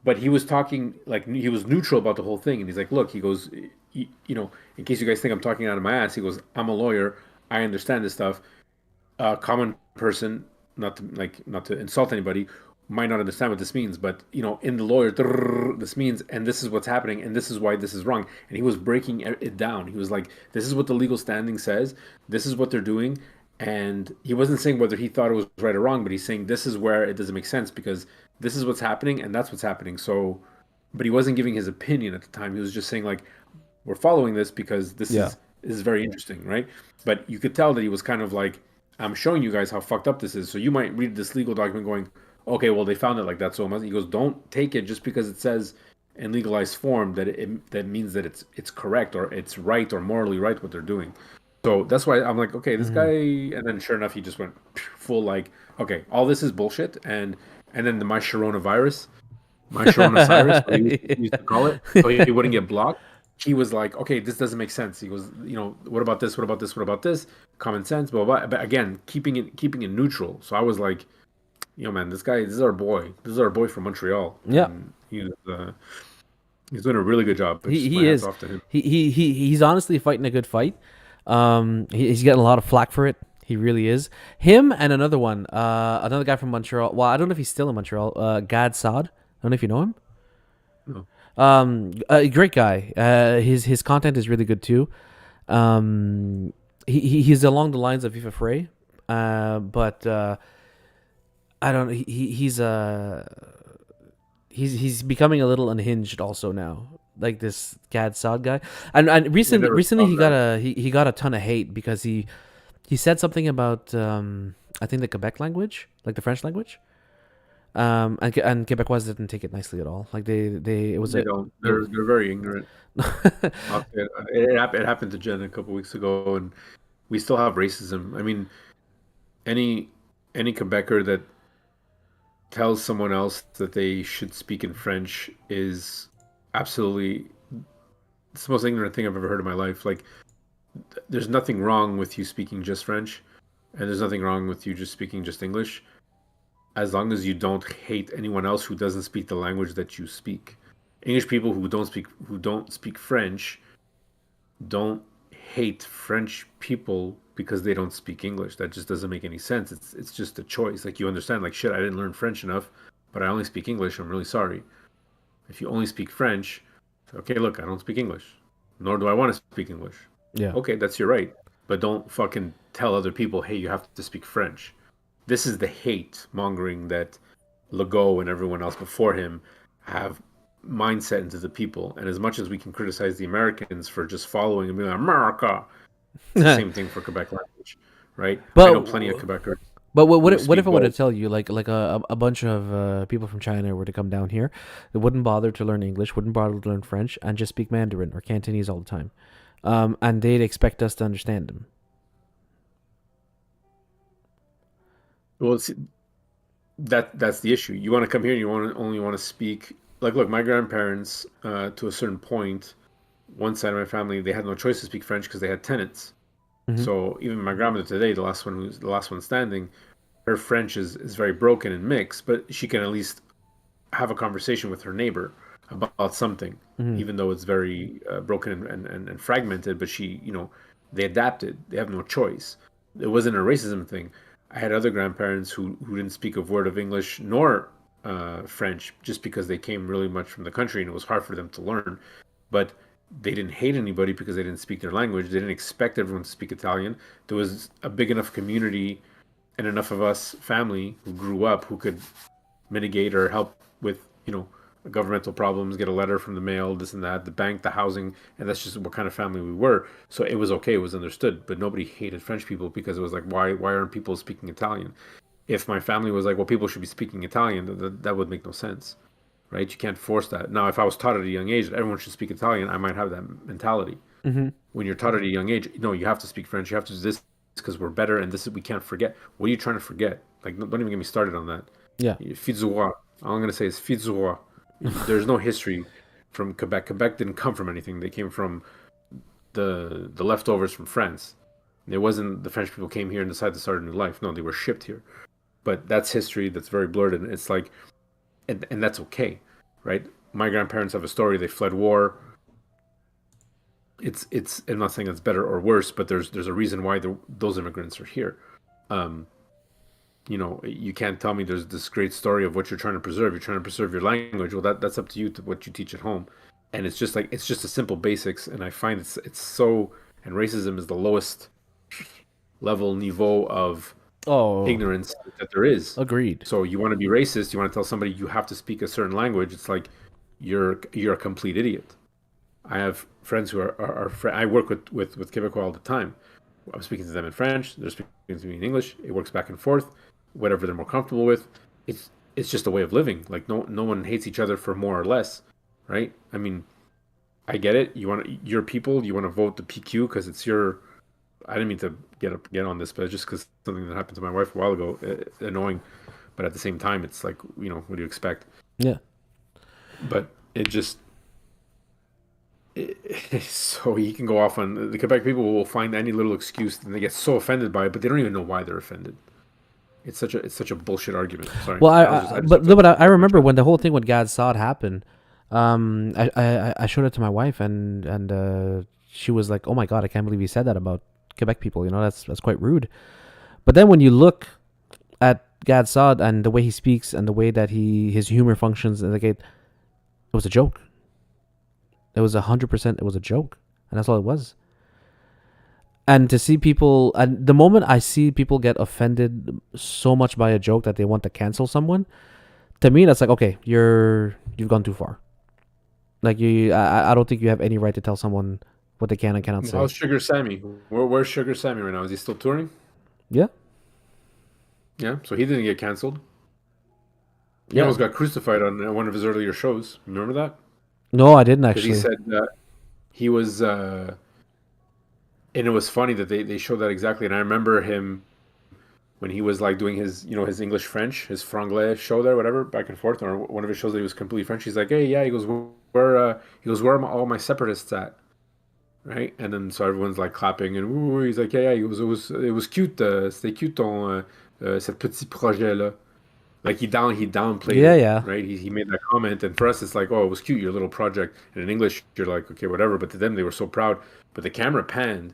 but he was talking like he was neutral about the whole thing, and he's like, "Look," he goes, in case you guys think I'm talking out of my ass," he goes, "I'm a lawyer. I understand this stuff. A common person, not to insult anybody, might not understand what this means, but in the lawyer, this means, and this is what's happening, and this is why this is wrong." And he was breaking it down. He was like, "This is what the legal standing says. This is what they're doing." And he wasn't saying whether he thought it was right or wrong, but he's saying this is where it doesn't make sense because this is what's happening and that's what's happening. So, but he wasn't giving his opinion at the time. He was just saying like, "We're following this because Yeah. this is very interesting, right?" But you could tell that he was kind of like, "I'm showing you guys how fucked up this is." So you might read this legal document going, "Okay, well they found it like that." So he goes, "Don't take it just because it says in legalized form that that means that it's correct or it's right or morally right what they're doing." So that's why I'm like, okay, this guy, Hmm. and then sure enough, he just went full like, okay, all this is bullshit, and then the my Sharona virus, my Sharona Cyrus, what he used to call it, so he wouldn't get blocked. He was like, okay, this doesn't make sense. He was, what about this? What about this? What about this? Common sense, blah blah. Blah. But again, keeping it neutral. So I was like, man, this is our boy. This is our boy from Montreal, Yeah, and he's doing a really good job. But just my he hats is. off to him. He's honestly fighting a good fight. He's getting a lot of flack for it. He really is. Him and another one, another guy from Montreal. Well, I don't know if he's still in Montreal. Gad Saad. I don't know if you know him. No. A great guy. His content is really good too. He's along the lines of Viva Frey, but I don't. He's becoming a little unhinged also now. Like this Gad Saad guy, and I never recently saw he got that. he got a ton of hate because he said something about I think the Quebec language, like the French language. And Quebecois didn't take it nicely at all. Like they it was They a don't. it was They're very ignorant. I'll say it happened to Jen a couple weeks ago, and we still have racism. I mean, any any Quebecer that tells someone else that they should speak in French is absolutely it's the most ignorant thing I've ever heard in my life. Like, there's nothing wrong with you speaking just French, and there's nothing wrong with you just speaking just English, as long as you don't hate anyone else who doesn't speak the language that you speak. English people who don't speak French don't hate French people because they don't speak English. That just doesn't make any sense. It's just a choice. Like, you understand, like, shit, I didn't learn French enough, but I only speak English. I'm really sorry. If you only speak French, okay, look, I don't speak English, nor do I want to speak English. yeah. Okay, that's your right, but don't fucking tell other people, hey, you have to speak French. This is the hate mongering that Legault and everyone else before him have mindset into the people. And as much as we can criticize the Americans for just following and being like, America, it's the same thing for Quebec language, right? I know plenty of but Quebecers But who what if speak I were to both. tell you like a bunch of people from China were to come down here, they wouldn't bother to learn English, wouldn't bother to learn French, and just speak Mandarin or Cantonese all the time, and they'd expect us to understand them. Well, that's the issue. You want to come here and you only want to speak. Like, look, my grandparents, to a certain point, one side of my family, they had no choice to speak French because they had tenants. Hmm. So even my grandmother today, the last one standing, her French is very broken and mixed, but she can at least have a conversation with her neighbor about something, Hmm. even though it's very broken and fragmented. But they adapted. They have no choice. It wasn't a racism thing. I had other grandparents who didn't speak a word of English nor French just because they came really much from the country and it was hard for them to learn. But they didn't hate anybody because they didn't speak their language. They didn't expect everyone to speak Italian. There was a big enough community and enough of us family who grew up who could mitigate or help with, governmental problems, get a letter from the mail, this and that, the bank, the housing, and that's just what kind of family we were. So it was okay, it was understood, but nobody hated French people because it was like, why aren't people speaking Italian? If my family was like, well, people should be speaking Italian, that would make no sense, right? You can't force that. Now, if I was taught at a young age that everyone should speak Italian, I might have that mentality. Hmm. When you're taught at a young age, no, you have to speak French, you have to do this because we're better, and this is we can't forget. What are you trying to forget? Like, don't even get me started on that. Yeah. Fils all I'm gonna say is fils There's no history from Quebec. Quebec didn't come from anything. They came from the leftovers from France. It wasn't the French people came here and decided to start a new life. No, they were shipped here. But that's history that's very blurred, and it's like, and that's okay, right? My grandparents have a story. They fled war. It's. I'm not saying it's better or worse, but there's a reason why those immigrants are here. Um, you can't tell me there's this great story of what you're trying to preserve. You're trying to preserve your language. Well, that's up to you to what you teach at home, and it's just like it's just a simple basics. And I find it's so and racism is the lowest level niveau of Oh, ignorance that there is. agreed. So you want to be racist, you want to tell somebody you have to speak a certain language. It's like you're a complete idiot. I have friends who I work with Quebecois all the time. I'm speaking to them in French. They're speaking to me in English. It works back and forth. Whatever they're more comfortable with. It's just a way of living. Like, no one hates each other for more or less, right? I mean, I get it. Your people. You want to vote the PQ because it's your I didn't mean to get on this, but just because something that happened to my wife a while ago, annoying. But at the same time, it's like, what do you expect? Yeah. But it just so he can go off on the Quebec people will find any little excuse and they get so offended by it, but they don't even know why they're offended. It's such a bullshit argument. Sorry, Well, I just but have no, to but I put my remember trash. when the whole thing with Gad Saad happened. I showed it to my wife, and she was like, "Oh my god, I can't believe you said that about Quebec people. You know, that's quite rude." But then when you look at Gad Saad and the way he speaks and the way that his humor functions, and like it was a joke. It was 100%. It was a joke, and that's all it was. And to see people, and the moment I see people get offended so much by a joke that they want to cancel someone, to me that's like, okay, you've gone too far. Like I don't think you have any right to tell someone what they can and cannot Well, say. how's Sugar Sammy? Where's Sugar Sammy right now? Is he still touring? Yeah, Yeah, so he didn't get canceled. He yeah. almost got crucified on one of his earlier shows. Remember that? No, I didn't Because he actually. said he was, and it was funny that they showed that exactly. And I remember him when he was like doing his, his English French, his franglais show there, whatever, back and forth, or one of his shows that he was completely French. He's like, hey, yeah, he goes, where are all my separatists at? Right? And then so everyone's like clapping and ooh, he's like, yeah, yeah, it was cute, c'était cute ce petit projet là. Like he downplayed Yeah, it, yeah, right? He made that comment, and for us, it's like, oh, it was cute, your little project. And in English, you're like, okay, whatever. But to them, they were so proud. But the camera panned,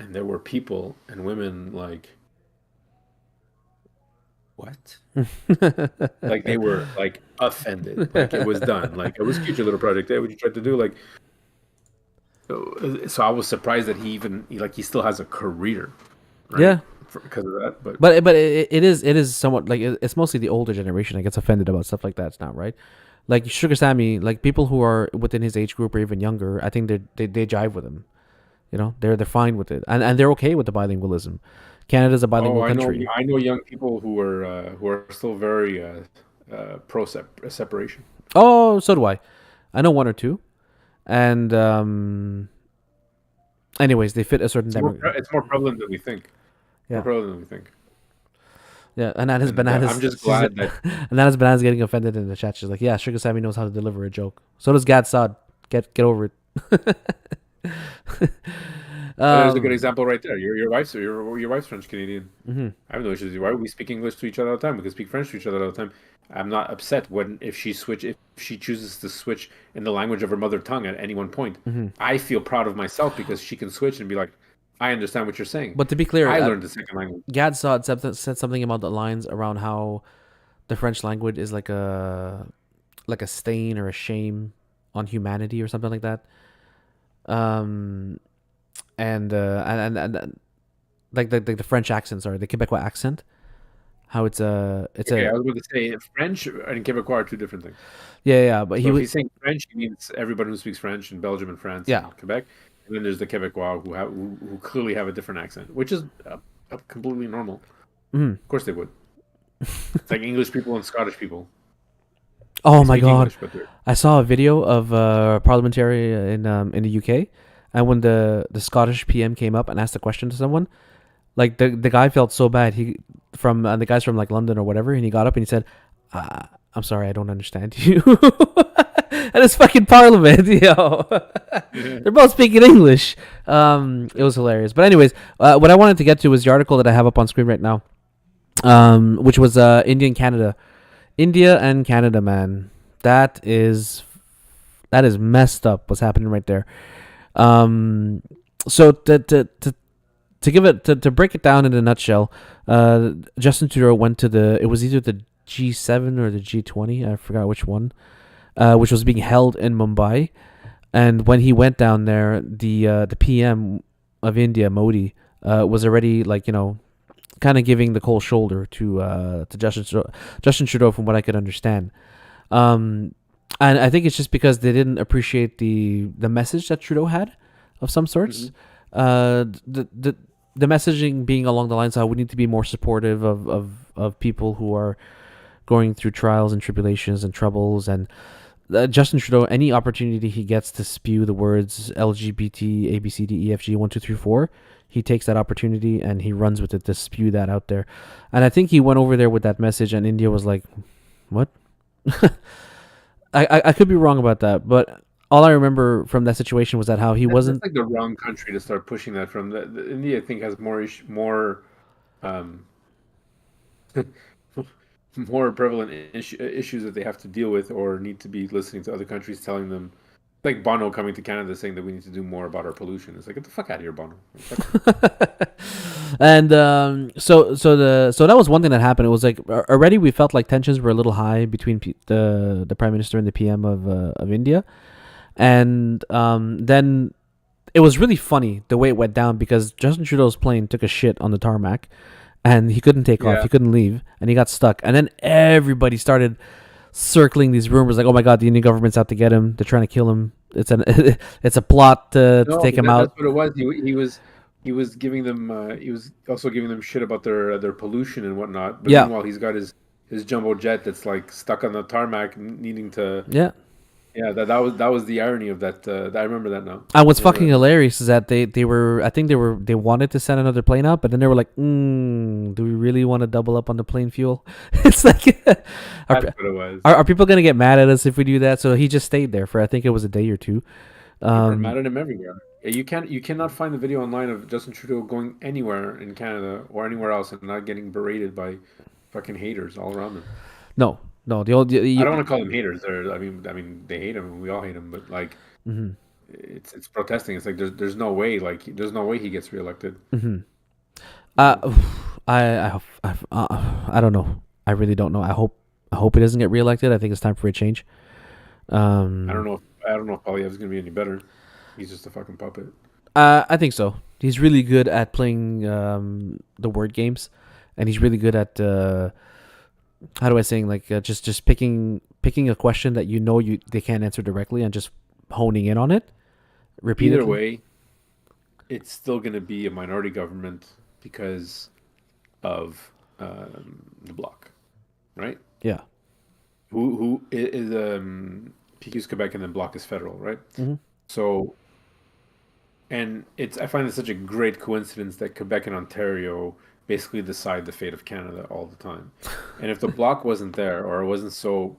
and there were people and women like, what? Like they were like offended. Like it was done. Like it was cute, your little project. Hey, what you tried to do? Like so, I was surprised that he still has a career, right? yeah. Because of that. But But it is somewhat like it's mostly the older generation that gets offended about stuff like that now, right? Like Sugar Sammy, like people who are within his age group or even younger, I think they jive with him. You know, they're fine with it, and they're okay with the bilingualism. Canada's a oh, bilingual I know country. I know young people who are still very pro separation. Oh, so do I. I know one or two, and anyways, they fit a certain demo. It's more prevalent than we think. More Yeah, prevalent than we think. yeah, and that is And I'm bananas. just glad that And that is bananas getting offended in the chat. She's like, "Yeah, Sugar Sammy knows how to deliver a joke. So does Gad Saad. Get over it." there's a good um, example right there. Your wife's French Canadian. mhm. I have no issues with your wife. We speak English to each other all the time. We can speak French to each other all the time. I'm not upset if she chooses to switch in the language of her mother tongue at any one point. I feel proud of myself because she can switch and be like, I understand what you're saying. But to be clear, I learned the second language. Gad said something about the lines around how the French language is like a stain or a shame on humanity or something like that. Um, and like the French accent, sorry, the Quebecois accent, how Okay, I was going to say French and Quebecois are two different things. yeah, but So if he's saying French, he means everybody who speaks French in Belgium and France yeah. and Quebec. And then there's the Quebecois who clearly have a different accent, which is completely normal. Mhm. Of course they would. It's like English people and Scottish people. Oh They my speak god, English, but they're I saw a video of parliamentary in the UK, and when the Scottish PM came up and asked a question to someone, like the guy felt so bad. He from the guy's from like London or whatever, and he got up and he said, "I'm sorry, I don't understand you." And it's fucking Parliament, yo. They're both speaking English. It was hilarious. But anyways, what I wanted to get to was the article that I have up on screen right now, which was India and Canada. India and Canada, man, that is messed up. What's happening right there? Um, so to give it to break it down in a nutshell, Justin Trudeau went to it was either the G7 or the G20, I forgot which one, which was being held in Mumbai. And when he went down there, the PM of India, Modi, was already like kind of giving the cold shoulder to Justin Trudeau, from what I could understand. Um, and I think it's just because they didn't appreciate the message that Trudeau had, of some sorts. Mhm. The messaging being along the lines of how we need to be more supportive of people who are going through trials and tribulations and troubles, and Justin Trudeau, any opportunity he gets to spew the words LGBT, ABCDEFG 1 2 3 4, he takes that opportunity and he runs with it to spew that out there. And I think he went over there with that message, and India was like, "What?" I could be wrong about that, but all I remember from that situation was that how he That's wasn't. like the wrong country to start pushing that from. India, I think, has more um, more prevalent issues that they have to deal with or need to be listening to other countries telling them. Like Bono coming to Canada saying that we need to do more about our pollution. It's like, get the fuck out of here, Bono. And so that was one thing that happened. It was like already we felt like tensions were a little high between the prime minister and the PM of India, and then it was really funny the way it went down because Justin Trudeau's plane took a shit on the tarmac, and he couldn't take off, he couldn't leave, and he got stuck, and then everybody started circling these rumors like, oh my god, the Indian government's out to get him, they're trying to kill him, it's it's a plot to take him out. That's what it was. He was giving them he was also giving them shit about their pollution and whatnot. But meanwhile, he's got his jumbo jet that's like stuck on the tarmac, needing to. Yeah, that was the irony of that. I remember that now. And what's fucking hilarious is that they wanted to send another plane out, but then they were like, do we really want to double up on the plane fuel? It's like, that's what it was. Are people gonna get mad at us if we do that? So he just stayed there for, I think it was a day or two. We're mad at him everywhere. You cannot find the video online of Justin Trudeau going anywhere in Canada or anywhere else and not getting berated by fucking haters all around him. No, I don't want to call them haters. I mean, they hate him, and we all hate him. But like, it's protesting. It's like there's no way. Like, there's no way he gets reelected. I don't know. I really don't know. I hope he doesn't get reelected. I think it's time for a change. I don't know if Poilievre's gonna be any better. He's just a fucking puppet. I think so. He's really good at playing the word games, and he's really good at how do I say, like just picking a question that they can't answer directly and just honing in on it repeatedly. Either way, it's still going to be a minority government because of the bloc, right? Yeah. Who is PQ's Quebec and then bloc is federal, right? Mm-hmm. So, and I find it such a great coincidence that Quebec and Ontario basically decide the fate of Canada all the time. And if the bloc wasn't there, or it wasn't so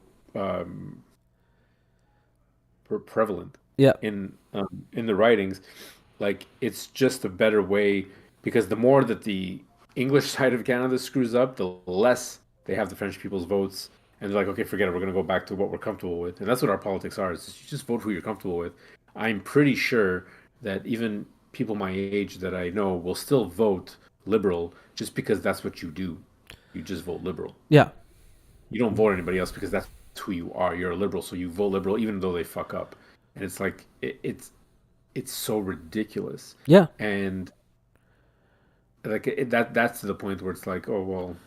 prevalent in the writings, like, it's just a better way, because the more that the English side of Canada screws up, the less they have the French people's votes, and they're like, okay, forget it, we're going to go back to what we're comfortable with. And that's what our politics are, is you just vote who you're comfortable with. I'm pretty sure that even people my age that I know will still vote Liberal just because that's what you do. You just vote Liberal. Yeah. You don't vote anybody else because that's who you are. You're a Liberal, so you vote Liberal even though they fuck up. And it's like, it's so ridiculous. Yeah. And like that's to the point where it's like, oh well,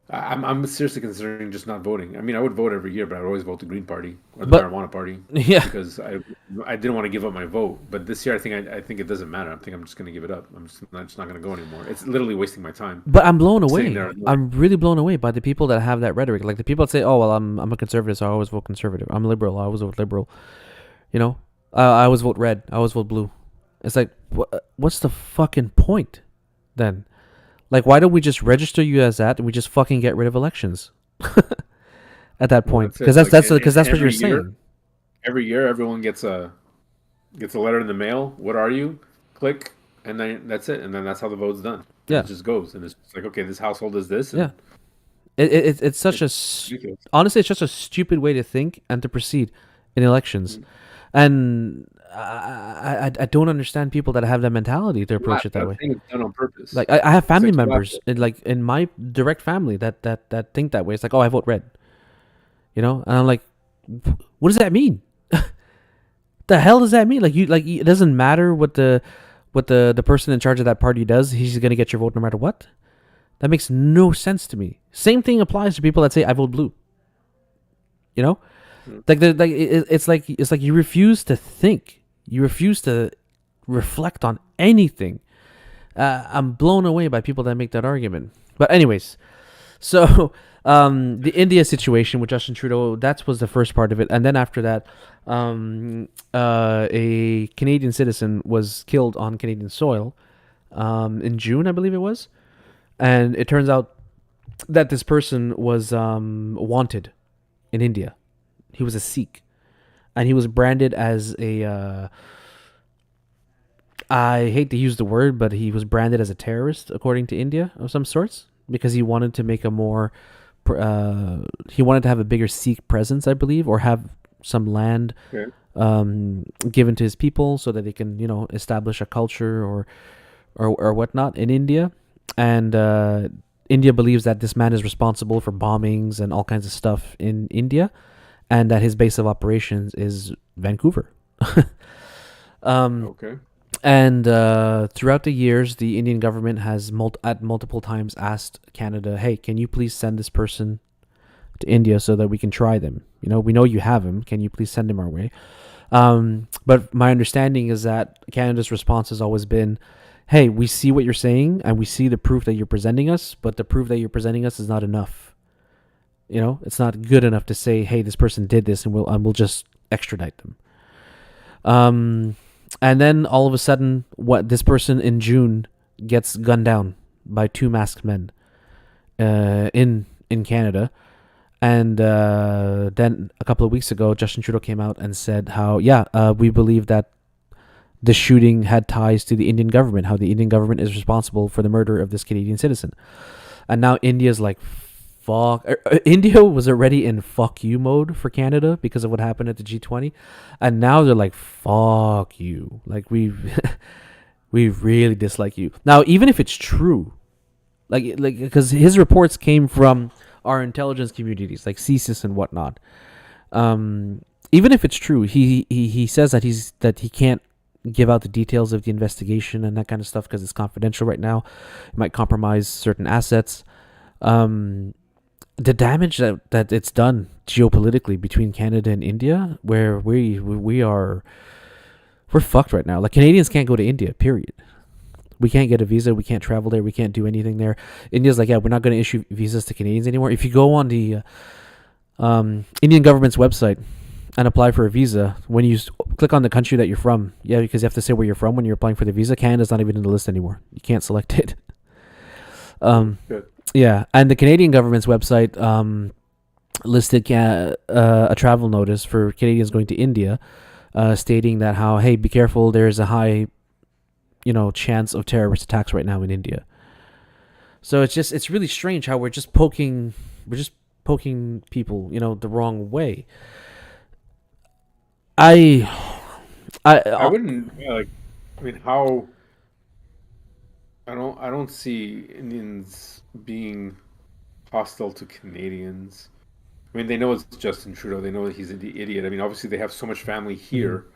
I'm seriously considering just not voting. I mean, I would vote every year, but I'd always vote the Green Party or the Marijuana Party. Yeah. Because I didn't want to give up my vote. But this year, I think it doesn't matter. I think I'm just going to give it up. I'm just not going to go anymore. It's literally wasting my time. But I'm blown away. I'm really blown away by the people that have that rhetoric. Like the people that say, "Oh well, I'm a conservative, so I always vote conservative. I'm liberal, I always vote liberal." You know, I always vote red. I always vote blue. It's like, what's the fucking point then? Like, why don't we just register you as that and we just fucking get rid of elections at that point? Because that's what you're saying. Every year, everyone gets a letter in the mail. What are you? Click, and then that's it. And then that's how the vote's done. Yeah, it just goes, and it's like, okay, this household is this. And it's such honestly, it's just a stupid way to think and to proceed in elections, and I don't understand people that have that mentality to approach it that way. It's done on purpose. Like I have family members in my direct family that think that way. It's like, oh, I vote red, and I'm like, what does that mean? The hell does that mean? Like it doesn't matter what the person in charge of that party does. He's gonna get your vote no matter what. That makes no sense to me. Same thing applies to people that say I vote blue. It's like you refuse to think. You refuse to reflect on anything. I'm blown away by people that make that argument. But anyways, so The India situation with Justin Trudeau, that was the first part of it, and then after that, a Canadian citizen was killed on Canadian soil, in June, I believe it was, and it turns out that this person was wanted in India. He was a Sikh, and he was branded as a. I hate to use the word, but he was branded as a terrorist, according to India, of some sorts, because he wanted to make a more he wanted to have a bigger Sikh presence, I believe, or have some land Okay. given to his people so that they can, establish a culture or whatnot in India. And India believes that this man is responsible for bombings and all kinds of stuff in India, and that his base of operations is Vancouver. Okay. And throughout the years, the Indian government has at multiple times asked Canada, "Hey, can you please send this person to India so that we can try them? We know you have him. Can you please send him our way?" But my understanding is that Canada's response has always been, "Hey, we see what you're saying, and we see the proof that you're presenting us, but the proof that you're presenting us is not enough. It's not good enough to say, hey, this person did this, and we'll just extradite them." And then all of a sudden, this person in June gets gunned down by two masked men in Canada. And then a couple of weeks ago, Justin Trudeau came out and said how, we believe that the shooting had ties to the Indian government, how the Indian government is responsible for the murder of this Canadian citizen. And now India's like, fuck. India was already in fuck you mode for Canada because of what happened at the G20. And now they're like, fuck you. Like, we really dislike you. Now, even if it's true, like because his reports came from our intelligence communities, like CSIS and whatnot. Even if it's true, he says that he can't give out the details of the investigation and that kind of stuff because it's confidential right now. It might compromise certain assets. The damage that it's done geopolitically between Canada and India, where we're fucked right now. Like, Canadians can't go to India, period. We can't get a visa. We can't travel there. We can't do anything there. India's like, we're not going to issue visas to Canadians anymore. If you go on the Indian government's website and apply for a visa, when you click on the country that you're from, because you have to say where you're from when you're applying for the visa, Canada's not even in the list anymore. You can't select it. Good. Yeah, and the Canadian government's website listed a travel notice for Canadians going to India, stating that how, hey, be careful, there's a high, chance of terrorist attacks right now in India. So it's really strange how we're just poking people, the wrong way. I wouldn't like. I mean, how? I don't see Indians being hostile to Canadians. I mean, they know it's Justin Trudeau. They know that he's an idiot. I mean, obviously they have so much family here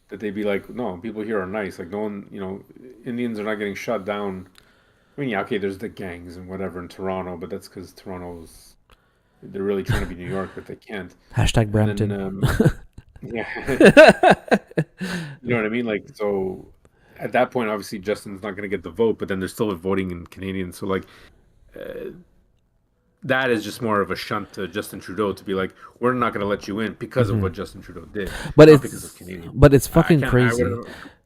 that they'd be like, no, people here are nice. Like, no one, Indians are not getting shut down. I mean, yeah, okay, there's the gangs and whatever in Toronto, but that's because they're really trying to be New York, but they can't. Hashtag Brampton. Yeah. You know what I mean? Like, so at that point, obviously, Justin's not going to get the vote, but then they're still voting in Canadians. So, like, that is just more of a shunt to Justin Trudeau to be like, we're not going to let you in because of what Justin Trudeau did, but not because of Canadians. But it's fucking crazy.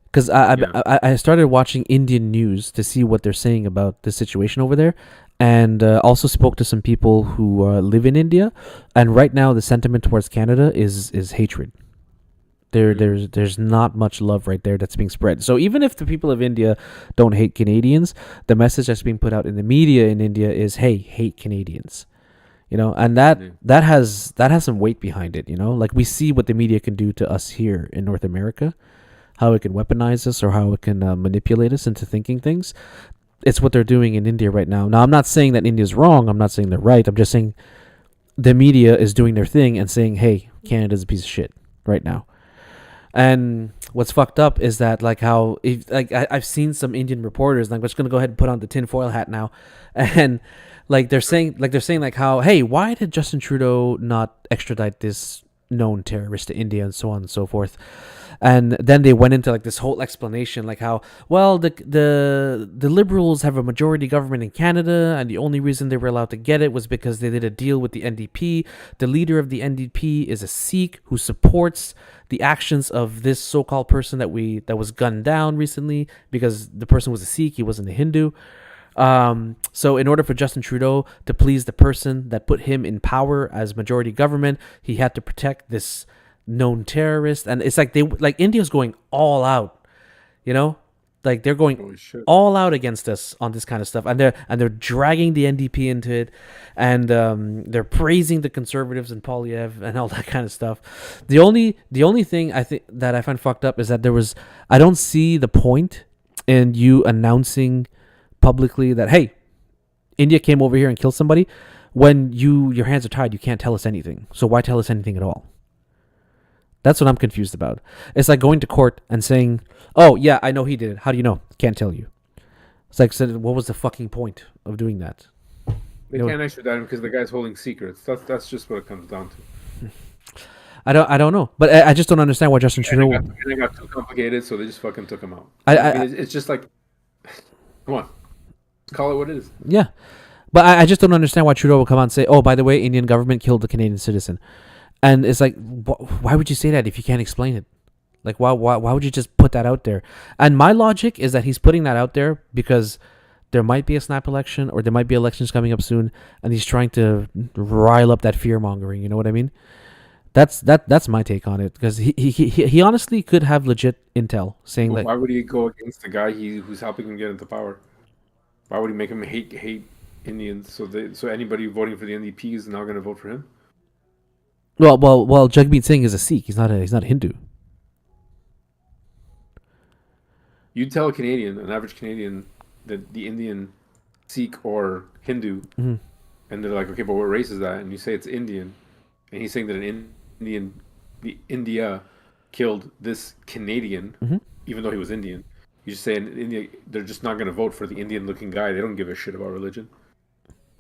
Because I started watching Indian news to see what they're saying about the situation over there, and also spoke to some people who live in India, and right now the sentiment towards Canada is hatred. There's not much love right there that's being spread. So even if the people of India don't hate Canadians, the message that's being put out in the media in India is, hey, hate Canadians. And that has some weight behind it. Like, we see what the media can do to us here in North America, how it can weaponize us or how it can manipulate us into thinking things. It's what they're doing in India right now. Now, I'm not saying that India's wrong. I'm not saying they're right. I'm just saying the media is doing their thing and saying, hey, Canada's a piece of shit right now. And what's fucked up is that, like, how I've seen some Indian reporters, like, I'm just gonna go ahead and put on the tinfoil hat now, and they're saying how, hey, why did Justin Trudeau not extradite this known terrorist to India and so on and so forth? And then they went into like this whole explanation, like how, well, the liberals have a majority government in Canada, and the only reason they were allowed to get it was because they did a deal with the NDP. The leader of the NDP is a Sikh who supports the actions of this so-called person that was gunned down recently, because the person was a Sikh, he wasn't a Hindu. So in order for Justin Trudeau to please the person that put him in power as majority government, he had to protect this known terrorist. And it's like India's going all out, you know, like they're going Holy shit. all out against us on this kind of stuff, and they're dragging the NDP into it, and they're praising the conservatives and Polyev and all that kind of stuff. The only thing I think that I find fucked up is that I don't see the point in you announcing publicly that, hey, India came over here and killed somebody, when your hands are tied. You can't tell us anything. So why tell us anything at all? That's what I'm confused about. It's like going to court and saying, oh yeah, I know he did it. How do you know? Can't tell you. It's like, so what was the fucking point of doing that? They can't extradite him because the guy's holding secrets. That's just what it comes down to. I don't know, but I just don't understand why Justin Trudeau. It got too complicated, so they just fucking took him out. It's just like, come on, call it what it is. Yeah, but I just don't understand why Trudeau will come out and say, oh, by the way, Indian government killed a Canadian citizen. And it's like, why would you say that if you can't explain it? Like, why would you just put that out there? And my logic is that he's putting that out there because there might be a snap election, or there might be elections coming up soon, and he's trying to rile up that fear mongering. You know what I mean? That's my take on it, because he honestly could have legit intel saying that. Why would he go against the guy who's helping him get into power? Why would he make him hate Indians? So anybody voting for the NDP is now going to vote for him? Well, Jagmeet Singh is a Sikh. He's not a Hindu. You tell an average Canadian, that the Indian, Sikh or Hindu, and they're like, okay, but what race is that? And you say it's Indian, and he's saying that India killed this Canadian, even though he was Indian. You just say in India, they're just not going to vote for the Indian-looking guy. They don't give a shit about religion.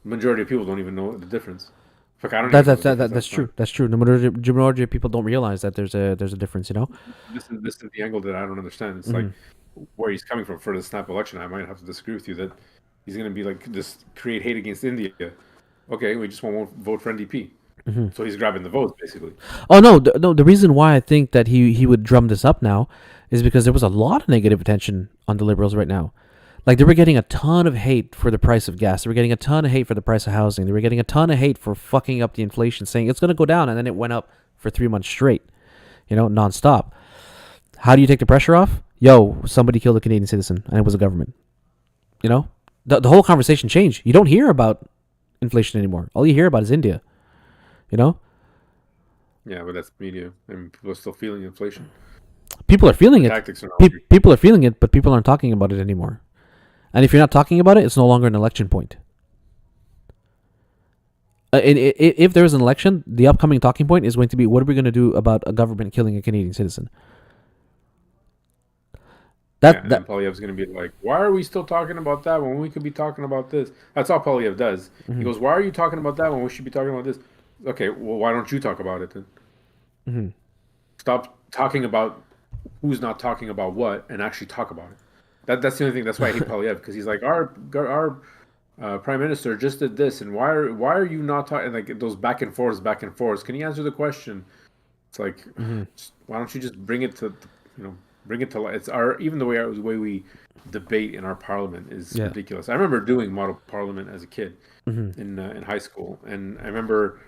Majority of people don't even know the difference. Fuck, I don't That's true. That's true. The majority of people don't realize that there's a difference. You know. This is the angle that I don't understand. It's like where he's coming from for the snap election. I might have to disagree with you that he's going to be like, just create hate against India. Okay, we just won't vote for NDP. So he's grabbing the votes, basically. Oh no, the reason why I think that he would drum this up now is because there was a lot of negative attention on the Liberals right now. Like, they were getting a ton of hate for the price of gas. They were getting a ton of hate for the price of housing. They were getting a ton of hate for fucking up the inflation, saying it's going to go down, and then it went up for 3 months straight, nonstop. How do you take the pressure off? Yo, somebody killed a Canadian citizen, and it was a government. The whole conversation changed. You don't hear about inflation anymore. All you hear about is India. Yeah, but that's media, and people are still feeling inflation. People are feeling it. Tactics are people are feeling it, but people aren't talking about it anymore. And if you're not talking about it, it's no longer an election point. If there is an election, the upcoming talking point is going to be, what are we going to do about a government killing a Canadian citizen? And Polyev's going to be like, why are we still talking about that when we could be talking about this? That's all Polyev does. He goes, why are you talking about that when we should be talking about this? Okay, well, why don't you talk about it then? Stop talking about who's not talking about what, and actually talk about it. That's the only thing. That's why I hate Polyev, because he's like, our prime minister just did this, and why are you not talking? Like, those back and forths. Can you answer the question? It's like, why don't you just bring it to light? It's even the way we debate in our parliament is ridiculous. I remember doing model parliament as a kid in high school, and I remember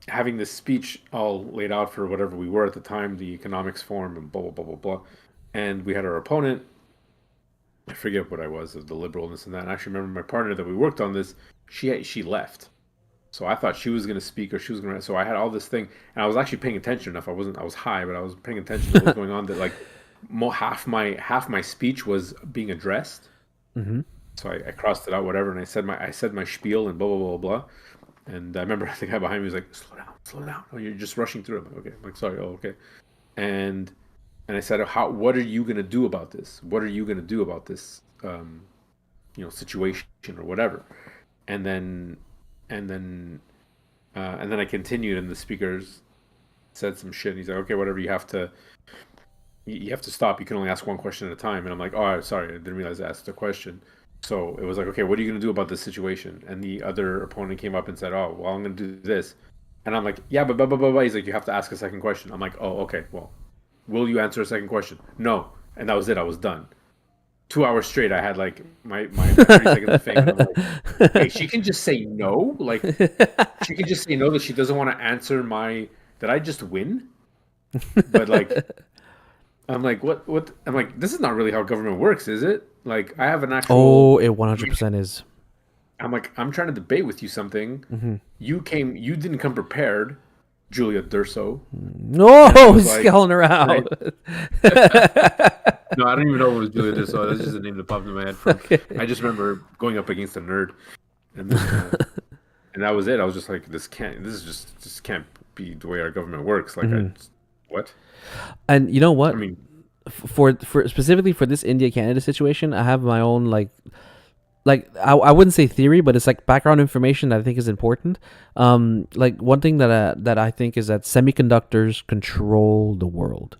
having this speech all laid out for whatever we were at the time, the economics forum, and blah blah blah blah blah. And we had our opponent. I forget what I was, of the liberal and this and that. And I actually remember my partner that we worked on this. She left, so I thought she was going to speak, or she was going to. So I had all this thing, and I was actually paying attention enough. I was high, but I was paying attention to what was going on. That like half my speech was being addressed. So I crossed it out, whatever, and I said my spiel and blah blah blah blah. And I remember the guy behind me was like, slow down. Oh, you're just rushing through. I'm like, okay. I'm like, sorry. Oh, okay. And I said, what are you going to do about this? What are you going to do about this, situation or whatever? And then I continued, and the speakers said some shit. And he's like, okay, whatever. You have to stop. You can only ask one question at a time. And I'm like, oh, sorry, I didn't realize I asked a question. So it was like, okay, what are you going to do about this situation? And the other opponent came up and said, oh, well, I'm going to do this. And I'm like, yeah, but blah, blah, blah, blah. He's like, you have to ask a second question. I'm like, oh, okay, well, will you answer a second question? No. And that was it. I was done. 2 hours straight, I had like my 30 seconds of fame. And I'm like, hey, she can just say no. Like, she can just say no that she doesn't want to answer did I just win? But like, I'm like, what? I'm like, this is not really how government works, is it? Like, I have an actual. Oh, it 100% is. I'm like, I'm trying to debate with you something. Mm-hmm. You didn't come prepared, Julia Durso. No, he's calling her out. No, I don't even know what was Julia Durso. That's just the name that popped in my head. Okay. I just remember going up against a nerd, and then, and that was it. I was just like, this can't be the way our government works. Like, what? And you know what? I mean, for specifically for this India Canada situation, I have my own like I wouldn't say theory, but it's like background information that I think is important. Like one thing that I think is that semiconductors control the world.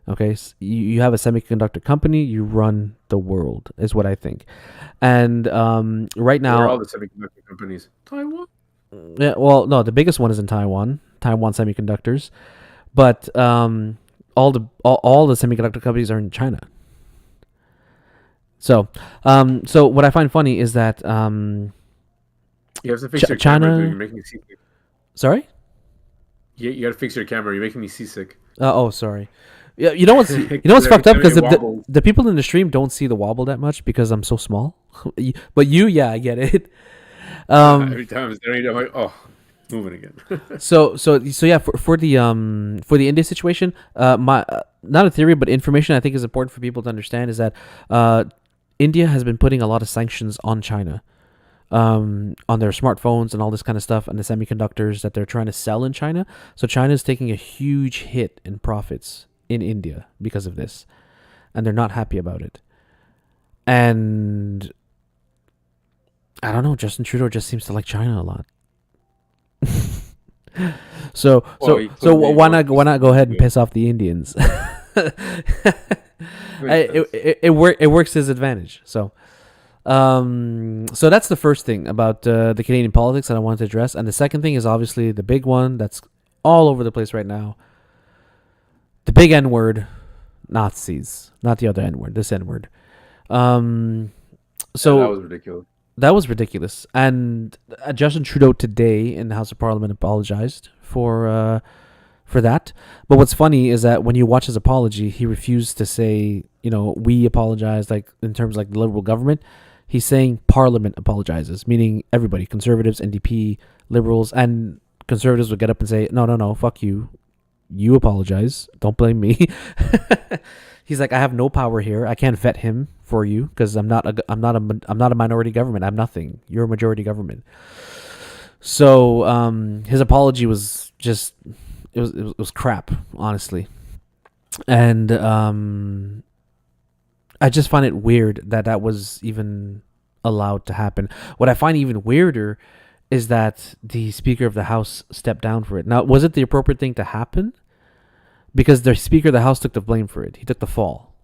Okay, so you have a semiconductor company, you run the world, is what I think. And right now, where are all the semiconductor companies? Taiwan. Yeah, well, no, the biggest one is in Taiwan Semiconductors, but all the semiconductor companies are in China. So, so what I find funny is that you have to fix your China. camera, dude. You're making me seasick. Sorry. You got to fix your camera. You're making me seasick. Oh, sorry. Yeah, you know what's fucked up because the people in the stream don't see the wobble that much because I'm so small. But yeah, I get it. Every time it's there, I'm like, oh, moving again. so yeah, for the India situation, my not a theory but information I think is important for people to understand is that India has been putting a lot of sanctions on China, on their smartphones and all this kind of stuff, and the semiconductors that they're trying to sell in China. So China is taking a huge hit in profits in India because of this, and they're not happy about it. And I don't know, Justin Trudeau just seems to like China a lot. so why not go ahead and piss off the Indians? It works to his advantage. So that's the first thing about the Canadian politics that I wanted to address, and the second thing is obviously the big one that's all over the place right now. The big N word, Nazis, not the other N word. This N word. So that was ridiculous. That was ridiculous. And Justin Trudeau today in the House of Parliament apologized for that. But what's funny is that when you watch his apology, he refused to say, we apologize, like in terms like the Liberal government. He's saying Parliament apologizes, meaning everybody, Conservatives, NDP, Liberals, and Conservatives would get up and say, no, fuck you. You apologize. Don't blame me. He's like, I have no power here. I can't vet him for you because I'm not a minority government. I'm nothing. You're a majority government. So his apology was just it was crap, honestly. And I just find it weird that was even allowed to happen. What I find even weirder is that the Speaker of the House stepped down for it. Now, was it the appropriate thing to happen? Because the Speaker of the House took the blame for it. He took the fall.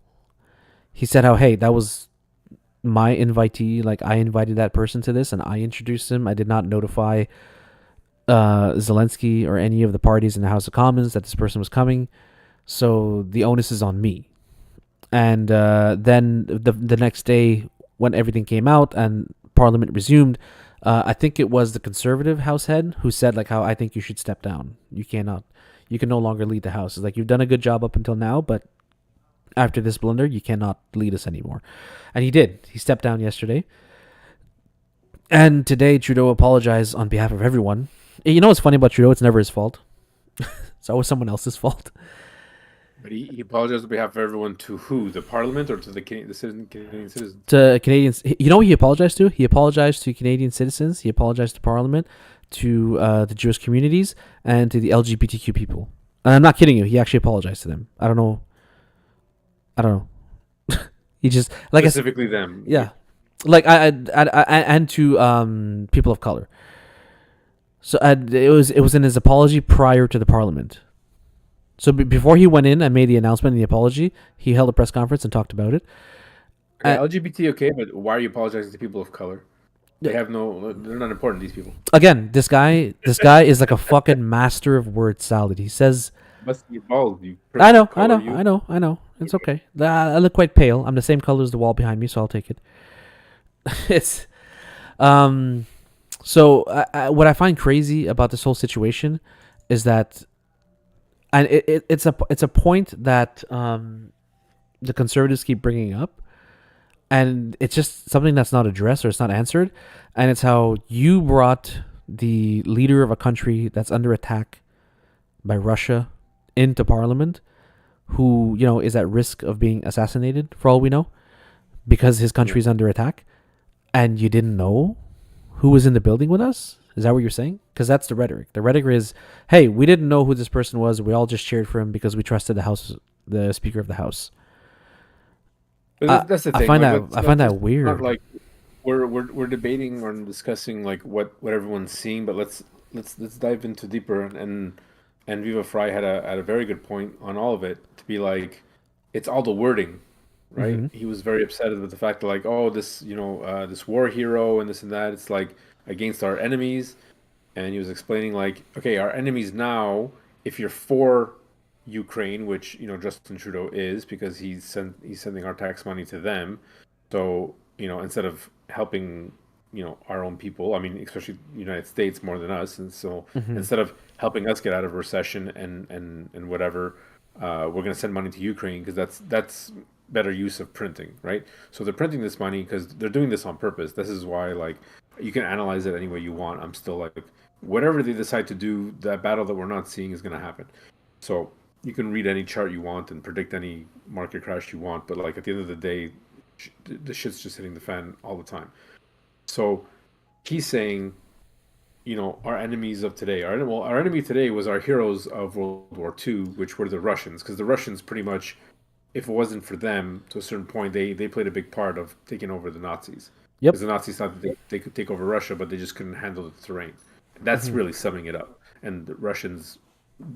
He said hey, that was my invitee. Like, I invited that person to this, and I introduced him. I did not notify Zelensky or any of the parties in the House of Commons that this person was coming. So the onus is on me. And then the next day, when everything came out and Parliament resumed, I think it was the Conservative House head who said how I think you should step down. You can no longer lead the House. It's like, you've done a good job up until now, but after this blunder, you cannot lead us anymore. And he did. He stepped down yesterday. And today, Trudeau apologized on behalf of everyone. You know what's funny about Trudeau? It's never his fault. It's always someone else's fault. But he apologized on behalf of everyone to who? The Parliament or to the Canadian citizens? To Canadians. You know what he apologized to? He apologized to Canadian citizens. He apologized to Parliament, to the Jewish communities, and to the LGBTQ people. And I'm not kidding you. He actually apologized to them. I don't know. He just specifically them. Yeah, I and to people of color. So it was in his apology prior to the Parliament. So before he went in and made the announcement and the apology, he held a press conference and talked about it. Okay, LGBT, okay, but why are you apologizing to people of color? They have no. They're not important. These people. Again, this guy is like a fucking master of word salad. He says, Must be bald. You "I person know, of I color. know, You. I know, I know. It's okay. I look quite pale. I'm the same color as the wall behind me, so I'll take it." It's um. So what I find crazy about this whole situation is that, and it's a point that the conservatives keep bringing up, and it's just something that's not addressed or it's not answered, and it's how you brought the leader of a country that's under attack by Russia into parliament, who is at risk of being assassinated for all we know, because his Yeah. country's under attack, and you didn't know who was in the building with us. Is that what you're saying? Because that's the rhetoric. The rhetoric is, hey, we didn't know who this person was. We all just cheered for him because we trusted the Speaker of the House. But Uh, that's the I thing. find Like, that let's I not find that just not weird. like we're debating or discussing like what everyone's seeing, but let's dive into deeper and Viva Fry had a very good point on all of it to be like it's all the wording, right? Mm-hmm. He was very upset with the fact that like oh this this war hero and this and that it's like against our enemies, and he was explaining like okay our enemies now if you're for Ukraine, which Justin Trudeau is because he's sending our tax money to them. So instead of helping our own people, I mean especially the United States more than us, and so Mm-hmm. instead of helping us get out of recession and whatever, we're going to send money to Ukraine because that's better use of printing, right? So they're printing this money because they're doing this on purpose. This is why like you can analyze it any way you want. I'm still like whatever they decide to do, that battle that we're not seeing is going to happen. So you can read any chart you want and predict any market crash you want, but like at the end of the day, the shit's just hitting the fan all the time. So he's saying, our enemies of today, our enemy today was our heroes of World War II, which were the Russians, because the Russians pretty much, if it wasn't for them, to a certain point, they played a big part of taking over the Nazis, because Yep. the Nazis thought that they could take over Russia, but they just couldn't handle the terrain. That's Mm-hmm. really summing it up. And the Russians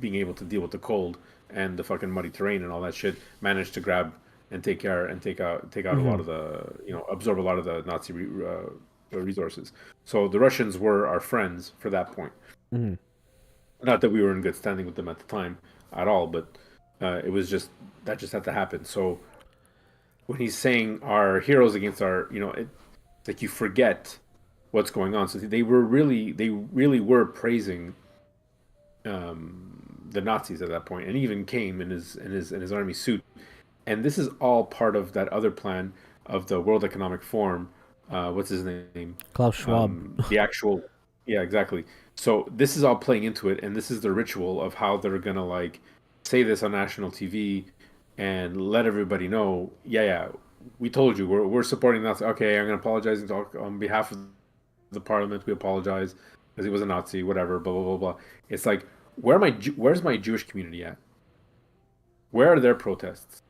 being able to deal with the cold and the fucking muddy terrain and all that shit, managed to grab and take out a lot Mm-hmm. of the absorb a lot of the Nazi resources. So the Russians were our friends for that point. Mm-hmm. Not that we were in good standing with them at the time at all, but it was just that just had to happen. So when he's saying our heroes against our, like you forget what's going on. So they really were praising the Nazis at that point, and he even came in his army suit. And this is all part of that other plan of the World Economic Forum. What's his name? Klaus Schwab. The actual, yeah, exactly. So this is all playing into it, and this is the ritual of how they're gonna like say this on national TV and let everybody know. Yeah, yeah, we told you we're supporting Nazis. Okay, I'm gonna apologize and talk on behalf of the parliament. We apologize because he was a Nazi. Whatever. Blah blah blah blah. It's like where's my Jewish community at? Where are their protests?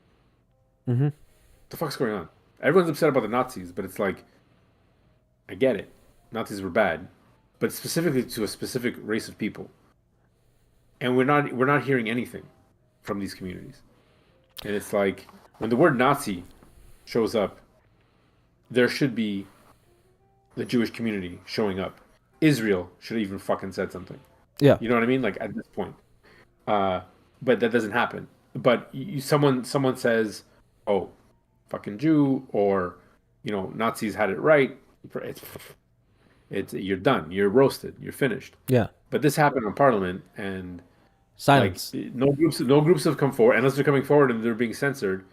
Mm-hmm. What the fuck's going on? Everyone's upset about the Nazis, but it's like I get it. Nazis were bad, but specifically to a specific race of people. And we're not hearing anything from these communities. And it's like when the word Nazi shows up, there should be the Jewish community showing up. Israel should have even fucking said something. Yeah. You know what I mean? Like at this point. Uh, but that doesn't happen. But someone says, "Oh, fucking Jew," or Nazis had it right. It's you're done. You're roasted. You're finished. Yeah. But this happened in Parliament, and like Silence. no groups have come forward unless they're coming forward and they're being censored.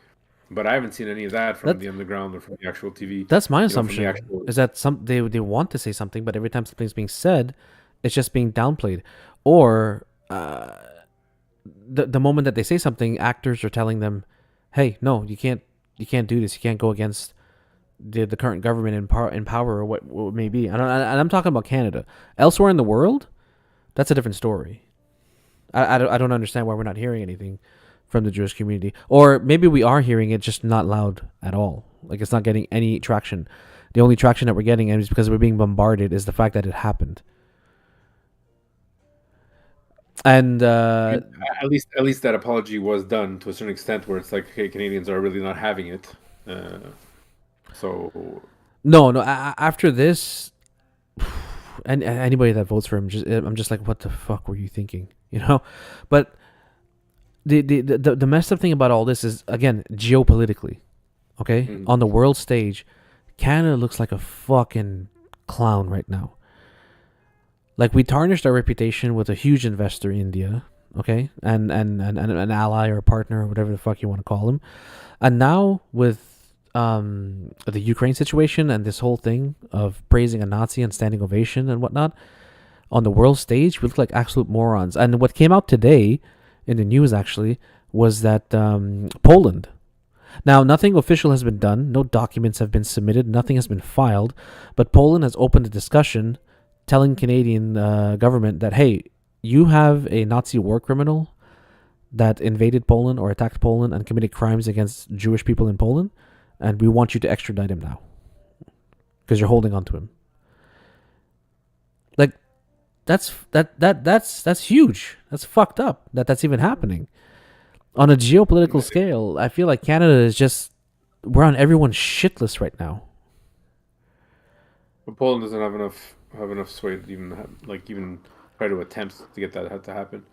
But I haven't seen any of that from That the underground or from the actual TV. that's my From the assumption. actual Is that they want to say something, but every time something's being said, it's just being downplayed, or the moment that they say something, actors are telling them, "Hey, no, you can't do this. You can't go against the current government in power or what it may be." And I'm talking about Canada. Elsewhere in the world, that's a different story. I don't understand why we're not hearing anything from the Jewish community, or maybe we are hearing it, just not loud at all. Like it's not getting any traction. The only traction that we're getting, and it's because we're being bombarded, is the fact that it happened. And I mean, at least that apology was done to a certain extent, where it's like, hey, Canadians are really not having it. Uh, so no, no. After this, and anybody that votes for him, I'm just like, what the fuck were you thinking? You know, but the messed up thing about all this is, again, geopolitically. Okay, mhm. on the world stage, Canada looks like a fucking clown right now. Like, we tarnished our reputation with a huge investor, India. Okay, and an ally or a partner or whatever the fuck you want to call him. And now with the Ukraine situation and this whole thing of praising a Nazi and standing ovation and whatnot on the world stage, we look like absolute morons. And what came out today in the news actually was that Poland. Now, nothing official has been done. No documents have been submitted. Nothing has been filed. But Poland has opened a discussion, telling Canadian government that, hey, you have a Nazi war criminal that invaded Poland or attacked Poland and committed crimes against Jewish people in Poland, and we want you to extradite him now because you're holding on to him. Like, that's huge. That's fucked up. That's even happening on a geopolitical scale. I feel like Canada is just, we're on everyone's shit list right now. But Poland doesn't have enough sway to even try to attempt to get that to happen.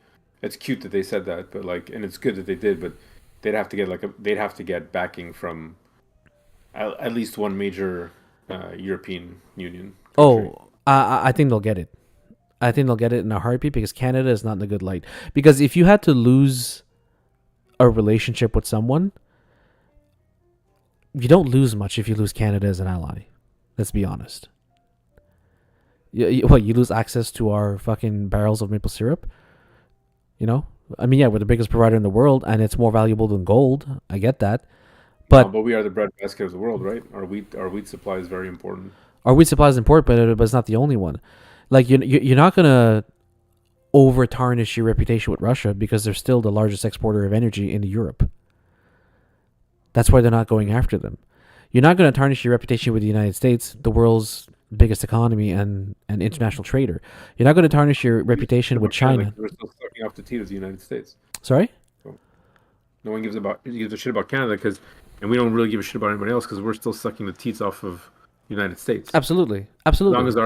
It's cute that they said that, but like, and it's good that they did, but they'd have to get backing from at least one major European Union country. Oh, I think they'll get it. I think they'll get it in a heartbeat because Canada is not in a good light. Because if you had to lose a relationship with someone, you don't lose much if you lose Canada as an ally. Let's be honest. You lose access to our fucking barrels of maple syrup? You know? I mean, yeah, we're the biggest provider in the world, and it's more valuable than gold. I get that. No, But but we are the breadbasket of the world, right? Our wheat supply is very important. our wheat supply is important, but it's not the only one. Like, you're not going to over tarnish your reputation with Russia because they're still the largest exporter of energy in Europe. That's why they're not going after them. You're not going to tarnish your reputation with the United States, the world's biggest economy and international trader. You're not going to tarnish your reputation with About Canada, China. 'cause we're still sucking off the teat of the United States. Sorry? So no one gives a shit about Canada and we don't really give a shit about anybody else because we're still sucking the teats off of the United States. Absolutely. As long Absolutely. as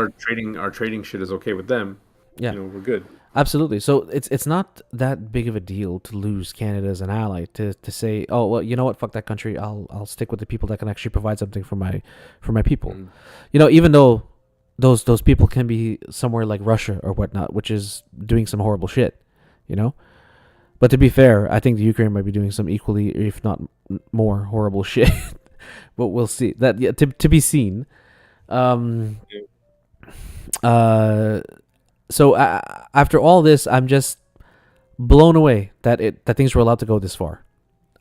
our trading shit is okay with them, Yeah. we're good. Absolutely. So it's not that big of a deal to lose Canada as an ally, to say, oh well, you know what, fuck that country. I'll stick with the people that can actually provide something for my people. Mm. Even though those people can be somewhere like Russia or whatnot, which is doing some horrible shit. You know. But to be fair, I think the Ukraine might be doing some equally, if not more, horrible shit. But we'll see. That, yeah, to be seen. Um. Uh. So after all this, I'm just blown away that things were allowed to go this far.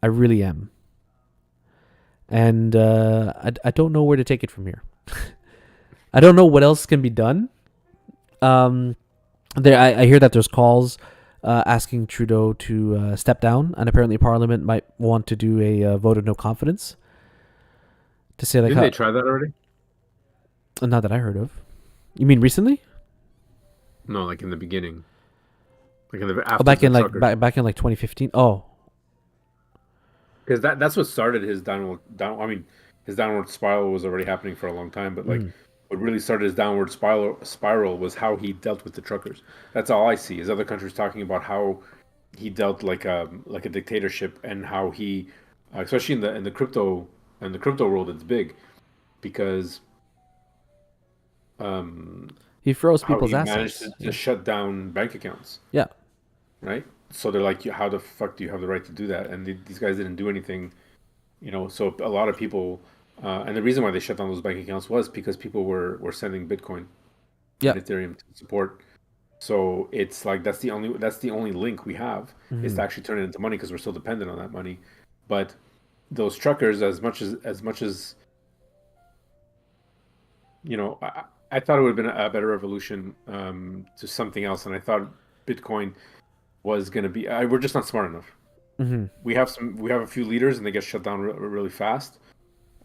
I really am, and I don't know where to take it from here. I don't know what else can be done. Um, I hear that there's calls asking Trudeau to step down, and apparently Parliament might want to do a vote of no confidence to say like, Didn't they try that already? not that I heard of. You mean recently? No, like in the beginning, like Oh, after back the in like truckers. back in like 2015. Oh, Because that's what started his his downward spiral was already happening for a long time. But like, mm. what really started his downward spiral was how he dealt with the truckers. That's all I see. Is other countries talking about how he dealt like a dictatorship and how he, especially in the crypto world, it's big because um, He froze how people's he managed assets. to Yeah. shut down bank accounts, Yeah. right? So they're like, how the fuck do you have the right to do that? And these guys didn't do anything. So a lot of people, and the reason why they shut down those bank accounts was because people were sending Bitcoin Yeah. and Ethereum to support. So it's like that's the only link we have is Mm-hmm. to actually turn it into money because we're still dependent on that money. But those truckers, as much as I thought it would have been a better evolution to something else, and I thought Bitcoin was going to be. We're just not smart enough. Mm-hmm. We have a few leaders, and they get shut down really fast.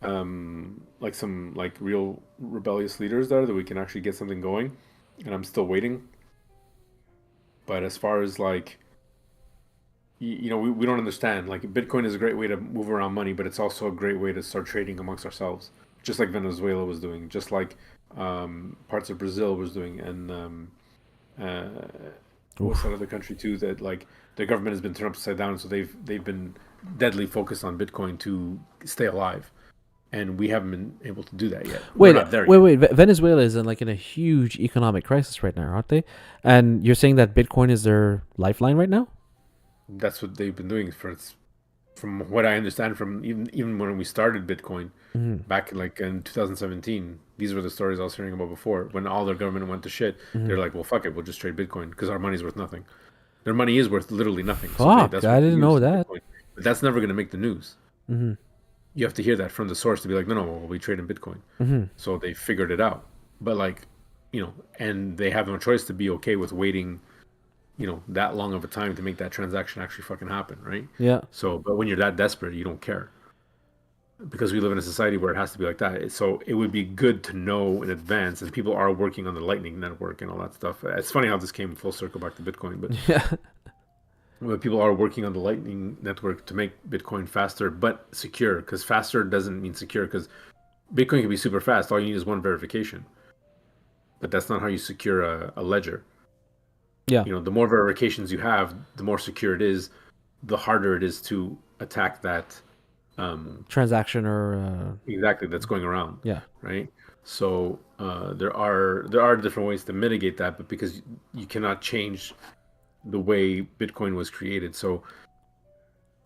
Like some like real rebellious leaders there that we can actually get something going, and I'm still waiting. But as far as like, we don't understand. Like Bitcoin is a great way to move around money, but it's also a great way to start trading amongst ourselves, just like Venezuela was doing, just like parts of Brazil was doing, and uh, what's that other country too that like their government has been turned upside down, so they've been deadly focused on Bitcoin to stay alive, and we haven't been able to do that yet. We're not there yet. Venezuela is in a huge economic crisis right now, aren't they? And you're saying that Bitcoin is their lifeline right now? That's what they've been doing from what I understand from even when we started Bitcoin back in 2017. These were the stories I was hearing about before. When all their government went to shit, they're like, "Well, fuck it, we'll just trade Bitcoin because our money's worth nothing." Their money is worth literally nothing. Fuck, that's I didn't know that. Bitcoin. But that's never going to make the news. You have to hear that from the source to be like, no, we trade in Bitcoin. So they figured it out. But and they have no choice to be okay with waiting, that long of a time to make that transaction actually fucking happen, right? Yeah. So, but when you're that desperate, you don't care. Because we live in a society where it has to be like that. So it would be good to know in advance, and people are working on the Lightning Network and all that stuff. It's funny how this came full circle back to Bitcoin, but yeah, people are working on the Lightning Network to make Bitcoin faster but secure. Because faster doesn't mean secure. Because Bitcoin can be super fast. All you need is one verification. But that's not how you secure a ledger. Yeah. The more verifications you have, the more secure it is. The harder it is to attack that. Transaction or exactly that's going around. Yeah. Right. So there are different ways to mitigate that, but because you cannot change the way Bitcoin was created, so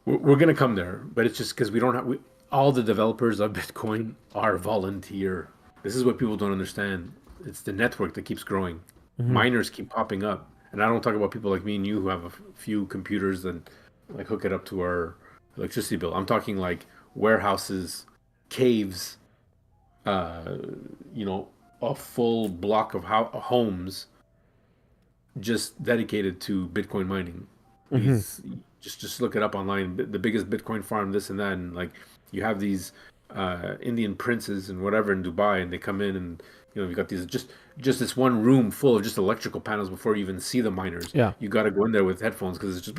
we're gonna come there. But it's just because we don't have all the developers of Bitcoin are volunteer. This is what people don't understand. It's the network that keeps growing. Miners keep popping up, and I don't talk about people like me and you who have a few computers and like hook it up to our electricity bill. I'm talking like warehouses, caves, a full block of homes just dedicated to Bitcoin mining. Just look it up online. The biggest Bitcoin farm, this and that, and like you have these Indian princes and whatever in Dubai, and they come in and you got these just this one room full of just electrical panels before you even see the miners. Yeah, you got to go in there with headphones because it's just.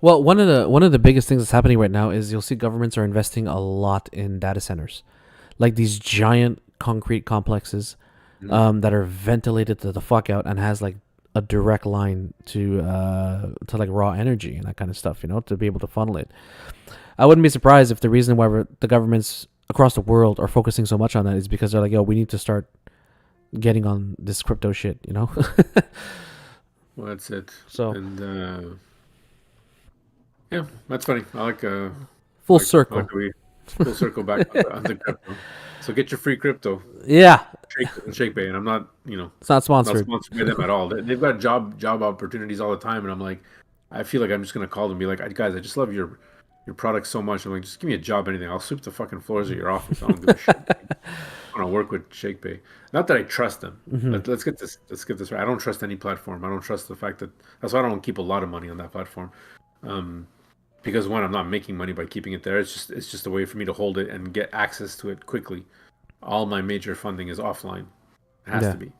Well, one of the biggest things that's happening right now is you'll see governments are investing a lot in data centers, like these giant concrete complexes that are ventilated to the fuck out and has like a direct line to like raw energy and that kind of stuff, to be able to funnel it. I wouldn't be surprised if the reason why the governments across the world are focusing so much on that is because they're like, yo, we need to start getting on this crypto shit, Well, that's it. So. And yeah, that's funny. I like full circle. Full circle back on the crypto. So get your free crypto. Yeah. ShakePay, and I'm not, it's not sponsored. Not sponsored by them at all. They've got job opportunities all the time, and I'm like, I feel like I'm just gonna call them and be like, guys, I just love your product so much. I'm like, just give me a job, anything. I'll sweep the fucking floors of your office. I don't give a shit. I want to work with ShakePay. Not that I trust them. But let's get this right. I don't trust any platform. I don't trust the fact that that's why I don't keep a lot of money on that platform. Because one, I'm not making money by keeping it there. It's just a way for me to hold it and get access to it quickly. All my major funding is offline. It has to be.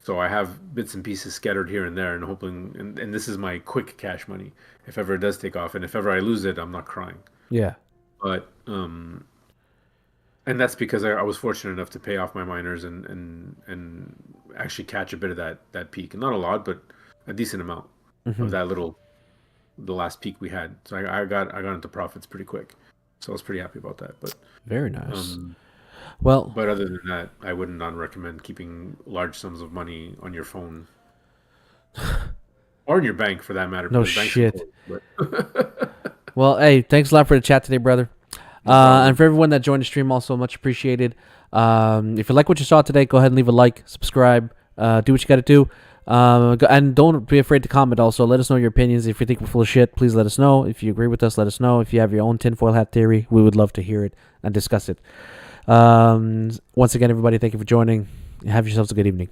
So I have bits and pieces scattered here and there, and hoping, and this is my quick cash money. If ever it does take off, and if ever I lose it, I'm not crying. Yeah. But and that's because I was fortunate enough to pay off my miners and actually catch a bit of that peak. Not a lot, but a decent amount of that the last peak we had. So I got into profits pretty quick. So I was pretty happy about that. But very nice. But other than that, I would not recommend keeping large sums of money on your phone or in your bank, for that matter. No shit. Well, hey, thanks a lot for the chat today, brother. And for everyone that joined the stream, also much appreciated. If you like what you saw today, go ahead and leave a like, subscribe, do what you got to do. And don't be afraid to comment also. Let us know your opinions. If you think we're full of shit, please let us know. If you agree with us, let us know. If you have your own tinfoil hat theory, we would love to hear it and discuss it. Once again, everybody, thank you for joining. Have yourselves a good evening.